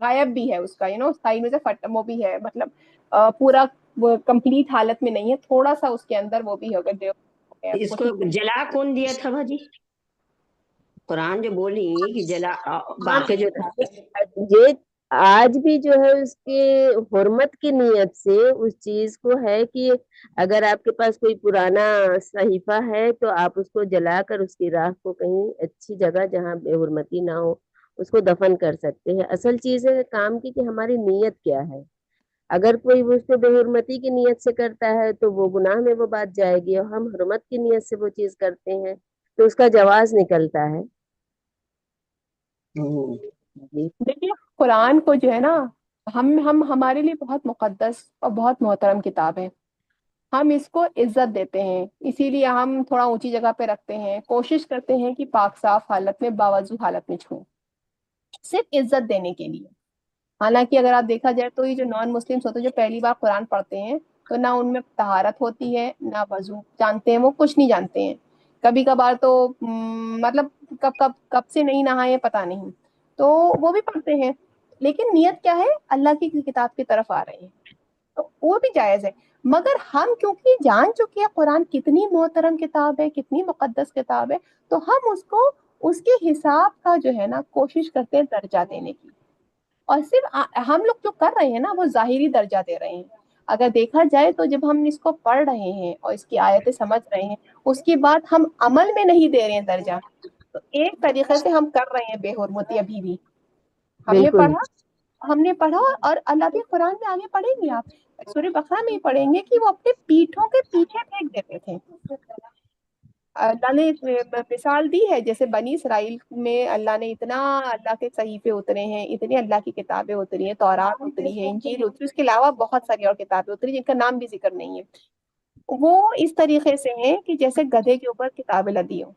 غائب بھی ہے اس کا، سائڈ میں سے وہ بھی ہے، مطلب پورا کمپلیٹ حالت میں نہیں ہے، تھوڑا سا اس کے اندر وہ بھی ہوگا جو اس کو جلا کون دیا تھا بھاجی؟ قرآن جو بولی کہ جلا باقی جو تھا یہ آج بھی جو ہے اس کے حرمت کی نیت سے اس چیز کو ہے کہ اگر آپ کے پاس کوئی پرانا صحیفہ ہے تو آپ اس کو جلا کر اس کی راہ کو کہیں اچھی جگہ جہاں بے حرمتی نہ ہو اس کو دفن کر سکتے ہیں. اصل چیز ہے کام کی کہ ہماری نیت کیا ہے. اگر کوئی اس کو بے حرمتی کی نیت سے کرتا ہے تو وہ گناہ میں وہ بات جائے گی، اور ہم حرمت کی نیت سے وہ چیز کرتے ہیں تو اس کا جواز نکلتا ہے. دیکھیے قرآن کو جو ہے نا ہم ہمارے لیے بہت مقدس اور بہت محترم کتاب ہے. ہم اس کو عزت دیتے ہیں، اسی لیے ہم تھوڑا اونچی جگہ پہ رکھتے ہیں، کوشش کرتے ہیں کہ پاک صاف حالت میں باوضو حالت میں چھوئیں، صرف عزت دینے کے لیے. حالانکہ اگر آپ دیکھا جائے تو یہ جو نان مسلمس ہوتے ہیں جو پہلی بار قرآن پڑھتے ہیں تو نہ ان میں طہارت ہوتی ہے نہ وضو جانتے ہیں، وہ کچھ نہیں جانتے ہیں. کبھی کبھار تو مطلب کب سے نہیں نہائے پتہ نہیں، تو وہ بھی پڑھتے ہیں، لیکن نیت کیا ہے؟ اللہ کی کتاب کی طرف آ رہے ہیں، تو وہ بھی جائز ہے. مگر ہم کیونکہ جان چکے ہیں قرآن کتنی محترم کتاب ہے، کتنی مقدس کتاب ہے، تو ہم اس کو اس کے حساب کا جو ہے نا کوشش کرتے ہیں درجہ دینے کی. اور صرف ہم لوگ جو کر رہے ہیں نا وہ ظاہری درجہ دے رہے ہیں. اگر دیکھا جائے تو جب ہم اس کو پڑھ رہے ہیں اور اس کی آیتیں سمجھ رہے ہیں اس کے بعد ہم عمل میں نہیں دے رہے ہیں درجہ، تو ایک طریقے سے ہم کر رہے ہیں بے حرمتی ابھی بھی. بالکل ہم نے پڑھا اور اللہ بھی قرآن میں آگے پڑھیں گے، آپ سورہ بقرہ میں ہی پڑھیں گے کہ وہ اپنے پیٹھوں کے پیچھے پھینک دیتے تھے. اللہ نے مثال دی ہے جیسے بنی اسرائیل میں اللہ نے اتنا اللہ کے صحیفے اترے ہیں، اتنی اللہ کی کتابیں اتری ہیں، تورات اتری ہے، انجیل اتری، اس کے علاوہ بہت ساری اور کتابیں اتری جن کا نام بھی ذکر نہیں ہے. وہ اس طریقے سے ہیں کہ جیسے گدھے کے اوپر کتابیں لدی ہوں.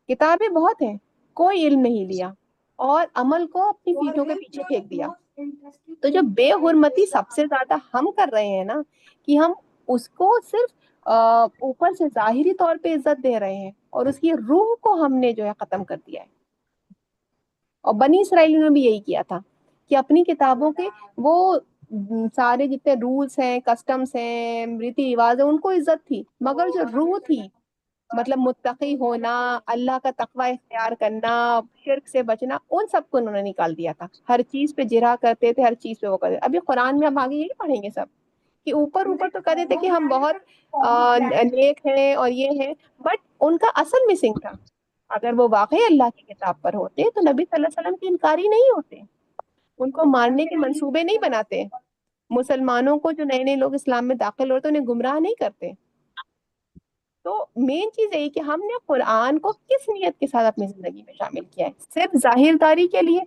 کتابیں بہت ہیں، کوئی علم نہیں لیا اور عمل کو اپنی پیٹھوں کے پیچھے پھینک دیا. تو جو بے حرمتی سب سے زیادہ ہم کر رہے ہیں نا کہ ہم اس کو صرف اوپر سے ظاہری طور پہ عزت دے رہے ہیں اور اس کی روح کو ہم نے جو ہے ختم کر دیا ہے. اور بنی اسرائیل نے بھی یہی کیا تھا کہ اپنی کتابوں کے وہ سارے جتنے رولز ہیں، کسٹمز ہیں، ریتی رواج ہیں، ان کو عزت تھی، مگر جو روح تھی مطلب متقی ہونا، اللہ کا تقوی اختیار کرنا، شرک سے بچنا، ان سب کو انہوں نے نکال دیا تھا. ہر چیز پہ جرا کرتے تھے، ہر چیز پہ وہ کرتے تھے. ابھی قرآن میں ہم آگے یہی پڑھیں گے سب کہ اوپر تو کہتے تھے کہ ہم بہت نیک ہیں اور یہ ہیں، بٹ ان کا اصل مسنگ تھا. اگر وہ واقعی اللہ کی کتاب پر ہوتے تو نبی صلی اللہ علیہ وسلم کے انکاری نہیں ہوتے، ان کو مارنے کے منصوبے نہیں بناتے، مسلمانوں کو جو نئے نئے لوگ اسلام میں داخل ہوتے انہیں گمراہ نہیں کرتے. تو مین چیز یہی کہ ہم نے قرآن کو کس نیت کے ساتھ اپنی زندگی میں شامل کیا ہے؟ صرف ظاہر داری کے لیے،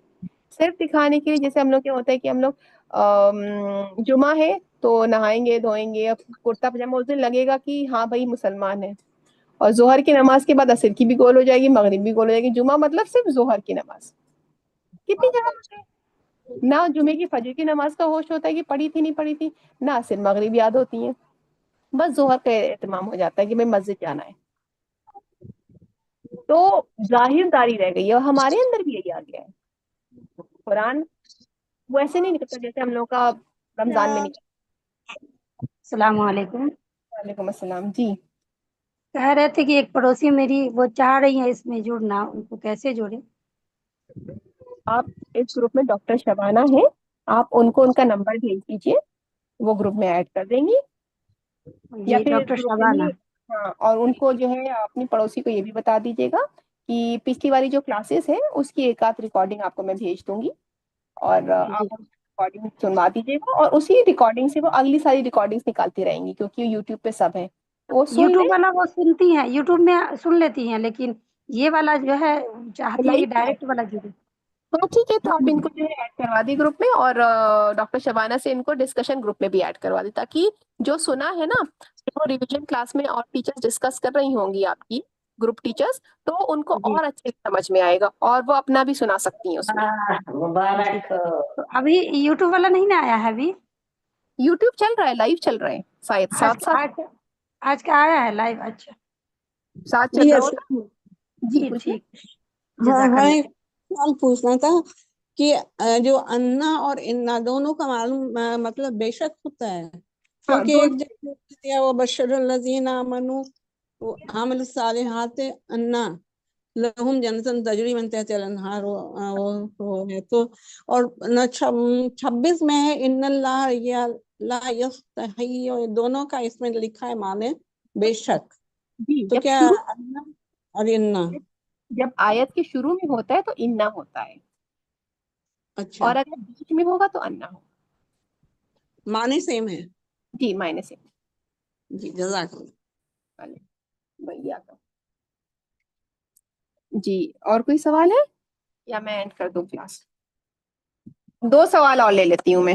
صرف دکھانے کے لیے. جیسے ہم لوگ کیا ہوتا ہے کہ ہم لوگ جمعہ ہے تو نہائیں گے دھوئیں گے، کرتا پجامہ اس دن لگے گا کہ ہاں بھائی مسلمان ہے، اور ظہر کی نماز کے بعد عصر کی بھی گول ہو جائے گی، مغرب بھی گول ہو جائے گی. جمعہ مطلب صرف ظہر کی نماز. کتنی جگہ ہوتے ہیں نہ جمعے کی فجر کی نماز کا ہوش ہوتا ہے کہ پڑھی تھی نہیں پڑھی تھی، نہ عصر مغرب یاد ہوتی ہیں، بس ظہر کا اہتمام ہو جاتا ہے کہ بھائی مسجد جانا ہے. تو ظاہر داری رہ گئی ہے اور ہمارے اندر بھی یہی آ گیا ہے. قرآن وہ ایسے نہیں نکلتا جیسے ہم لوگوں کا رمضان میں نکلتا. السلام علیکم. وعلیکم السلام. جی کہہ رہے تھے کہ ایک پڑوسی میری وہ چاہ رہی ہیں اس میں جڑنا، ان کو کیسے جوڑیں؟ آپ اس گروپ میں ڈاکٹر شبانہ ہیں، آپ ان کو ان کا نمبر بھیج دیجیے، وہ گروپ میں ایڈ کر دیں گی، یا جی پھر ڈاکٹر گروپ میں شبانہ. ہی. ہاں، اور ان کو جو ہے اپنی پڑوسی کو یہ بھی بتا دیجیے گا کہ پچھلی والی جو کلاسز ہے اس کی ایک آدھ ریکارڈنگ آپ کو میں بھیج دوں گی، اور آپ ریکارڈنگ سنوا دیجیے گا، اور اسی ریکارڈنگ سے وہ اگلی ساری ریکارڈنگس نکالتی رہیں گی کیونکہ یوٹیوب پہ سب ہے، وہ سن یوٹیوب لیں. والا وہ سنتی ہیں، یوٹیوب میں سن لیتی ہیں، لیکن یہ والا جو ہے چاہتی ہے کہ ڈائریکٹ والا جڑے. ہاں ٹھیک ہے، تو آپ ان کو جو ہے ایڈ کروا دی گروپ میں، اور ڈاکٹر شبانہ سے ان کو ڈسکشن گروپ میں بھی ایڈ کروا دی، تاکہ جو سنا ہے نا وہ ریویژن کلاس میں اور ٹیچرز ڈسکس کر رہی ہوں گی آپ کی گروپ ٹیچرز، تو ان کو اور اچھے سمجھ میں آئے گا اور وہ اپنا بھی سنا سکتی ہیں اس میں. مبارک. تو ابھی یوٹیوب والا نہیں نا آیا ہے؟ ابھی یوٹیوب چل رہا ہے، لائیو چل رہے ہیں، ساتھ آج کا آیا ہے لائیو؟ اچھا چل رہا ہوتا. جی ٹھیک پوچھیے. ٹھیک. جزاک اللہ. سوال پوچھنا تھا کہ جو انا اور انا دونوں کا معلوم مطلب بے شک ہوتا ہے، ہاں کیونکہ ایک جگہ دیا وہ بشر الذین آمنوا وعملوا الصالحات انا لہم جنتن تجری من تحتہا الانہار، وہ ہے تو، اور 26 میں ہے ان اللہ لا یستحی، اور دونوں کا اس میں لکھا ہے معنی بے شک، جی تو جب کیا شروع انا اور انا؟ جب آیت کے شروع میں ہوتا ہے تو انا ہوتا ہے، اچھا، اور اگر بیچ میں ہوگا تو انا ہوگا۔ معنی سیم ہے؟ جی معنی سے جی جزاک اللہ۔ بھیا کا جی، اور کوئی سوال ہے یا میں اینڈ کر دوں کلاس؟ 2 سوال اور لے لیتی ہوں میں۔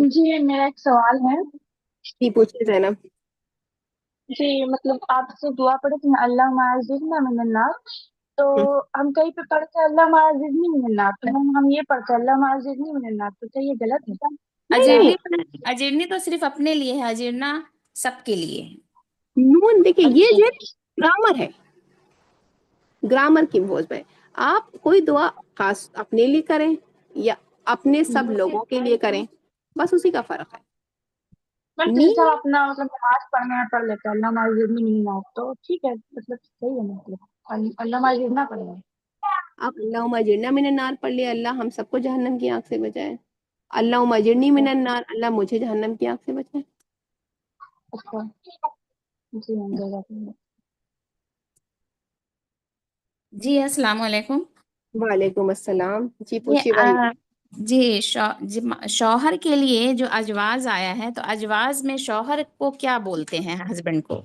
جی میرا ایک سوال ہے۔ جی پوچھیے زینب۔ جی مطلب آپ سے دعا پڑھے کہ اللہ معاذنا من النار، تو ہم کہیں پہ پڑھتے ہیں اللہ معاذنی من النار، تو ہم یہ پڑھتے ہیں اللہ معاذنی من النار، تو کیا یہ غلط ہے؟ اجرنی اجرنی تو صرف اپنے لیے ہے، اجرنا سب کے لیے ہے۔ نون دیکھیے یہ جو گرامر ہے، گرامر کی بوجھ میں آپ کوئی دعا خاص اپنے لیے کریں یا اپنے سب لوگوں کے لیے کریں، بس اسی کا فرق ہے۔ جیسا اپنا مطلب نماز پڑھنا ہے پڑھ لیتے ہیں اللہ معاذنی من النار، تو ٹھیک ہے، مطلب صحیح ہے، مطلب اللہ معاذنا پڑھنا ہے۔ آپ اللہم اجرنا من النار پڑھ لیا، اللہ ہم سب کو جہنم کی آگ سے بچائے، اللہم اجرنی من النار، اللہ مجھے جہنم کی آگ سے بچائے۔ اچھا جی جزاک اللہ۔ جی السلام علیکم۔ وعلیکم السلام، جی پوچھیے بھائی۔ جی شوہر کے لیے جو اجواز آیا ہے، تو اجواز میں شوہر کو کیا بولتے ہیں ہسبینڈ کو؟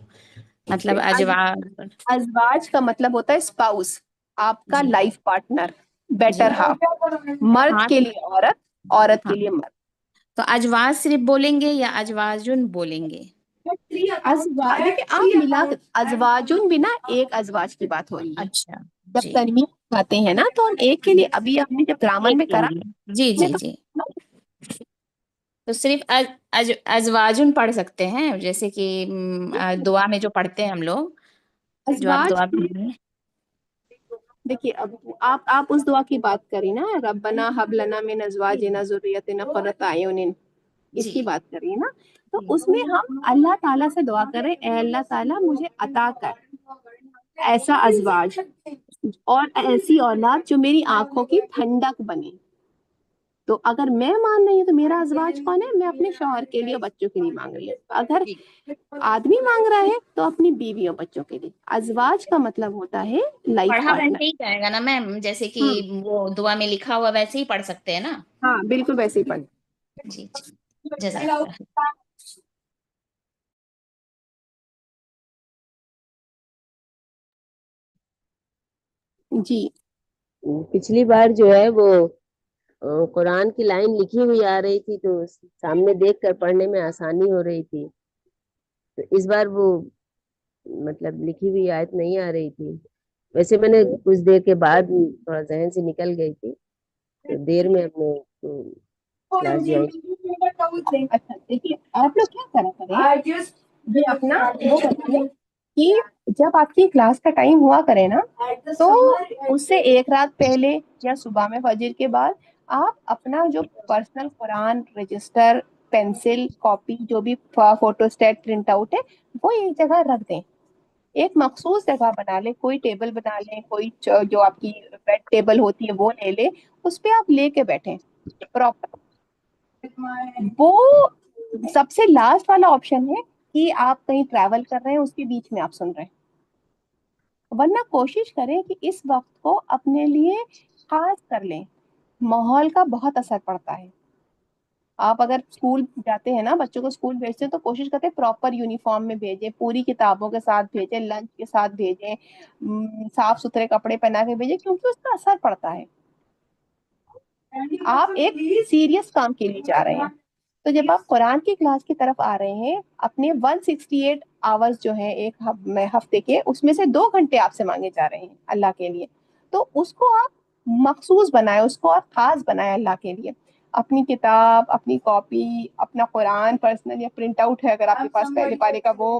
مطلب اجواز ازواج کا مطلب ہوتا ہے اسپاؤس، آپ کا لائف پارٹنر، بیٹر ہاف، مرد کے لیے عورت، عورت کے لیے مرد۔ تو اجواز صرف بولیں گے یا اجواجن بولیں گے؟ دیکھیے آپ ملا ازواجن بنا ایک ازواج کی بات ہو رہی ہے۔ اچھا جب تنوین کہتے ہیں نا تو ہم ایک کے لیے، ابھی ہم نے جب گرامر میں کرا، جی جی جی، تو صرف ازواجن پڑھ سکتے ہیں، جیسے کہ دعا میں جو پڑھتے ہیں ہم لوگ، جو آپ دعا بھیجیں۔ دیکھیے اب آپ اس دعا کی بات کری نا، ربنا حب لنا من ازواجنا ذریتنا قرۃ اعین، اس کی بات کری نا، تو اس میں ہم اللہ تعالیٰ سے دعا کریں، اے اللہ تعالیٰ مجھے عطا کر ایسا ازواج اور ایسی اولاد جو میری آنکھوں کی ٹھنڈک بنے۔ تو اگر میں مان رہی ہوں تو میرا ازواج کون ہے؟ میں اپنے شوہر کے لیے اور بچوں کے لیے مانگ رہی ہوں۔ اگر آدمی مانگ رہا ہے تو اپنی بیوی اور بچوں کے لیے۔ ازواج کا مطلب ہوتا ہے لائف پڑھا پارٹنر۔ ویسے ہی جائے گا نا میم، جیسے کہ وہ دعا میں لکھا ہوا ویسے ہی پڑھ سکتے ہیں نا؟ ہاں بالکل ویسے ہی پڑھ۔ جی جی جزاک اللہ۔ جی پچھلی بار جو ہے وہ قرآن کی لائن لکھی ہوئی آ رہی تھی تو سامنے دیکھ کر پڑھنے میں آسانی ہو رہی تھی، تو اس بار وہ مطلب لکھی ہوئی آیت نہیں آ رہی تھی۔ ویسے میں نے کچھ دیر کے بعد تھوڑا ذہن سے نکل گئی تھی، تو دیر میں اپنے کلاس جوائن۔ اچھا دیکھیے آپ لوگ کیا کرا کریں، یہ اپنا وہ کریں کہ جب آپ کی کلاس کا ٹائم ہوا کرے نا، تو اس سے ایک رات پہلے یا صبح میں فجر کے بعد آپ اپنا جو پرسنل قرآن رجسٹر، پینسل، کاپی، جو بھی فوٹو اسٹیٹ پرنٹ آؤٹ ہے، وہ ایک جگہ رکھ دیں، ایک مخصوص جگہ بنا لیں، کوئی ٹیبل بنا لیں، کوئی جو آپ کی بیڈ ٹیبل ہوتی ہے وہ لے لیں، اس پہ آپ لے کے بیٹھیں پراپر۔ وہ سب سے لاسٹ والا آپشن ہے کہ آپ کہیں ٹریول کر رہے ہیں، اس کے بیچ میں آپ سن رہے ہیں، ورنہ کوشش کریں کہ اس وقت کو اپنے لیے خاص کر لیں۔ ماحول کا بہت اثر پڑتا ہے۔ آپ اگر اسکول جاتے ہیں نا، بچوں کو اسکول بھیجتے ہیں تو کوشش کرتے ہیں پراپر یونیفارم میں بھیجیں، پوری کتابوں کے ساتھ بھیجیں، لنچ کے ساتھ بھیجیں، صاف ستھرے کپڑے پہنا کے بھیجیں، کیونکہ اس کا اثر پڑتا ہے۔ آپ ایک سیریس کام کے لیے جا رہے ہیں، تو جب آپ قرآن کی کلاس کی طرف آ رہے ہیں، اپنے 168 آورز جو ہیں ایک ہفتے کے، اس میں سے 2 گھنٹے آپ سے مانگے جا رہے ہیں اللہ کے لیے، تو اس کو آپ مخصوص بنائیں، اس کو آپ خاص بنائیں اللہ کے لیے۔ اپنی کتاب، اپنی کاپی، اپنا قرآن پرسنل یا پرنٹ آؤٹ ہے اگر آپ کے پاس پہلے پارے کا، وہ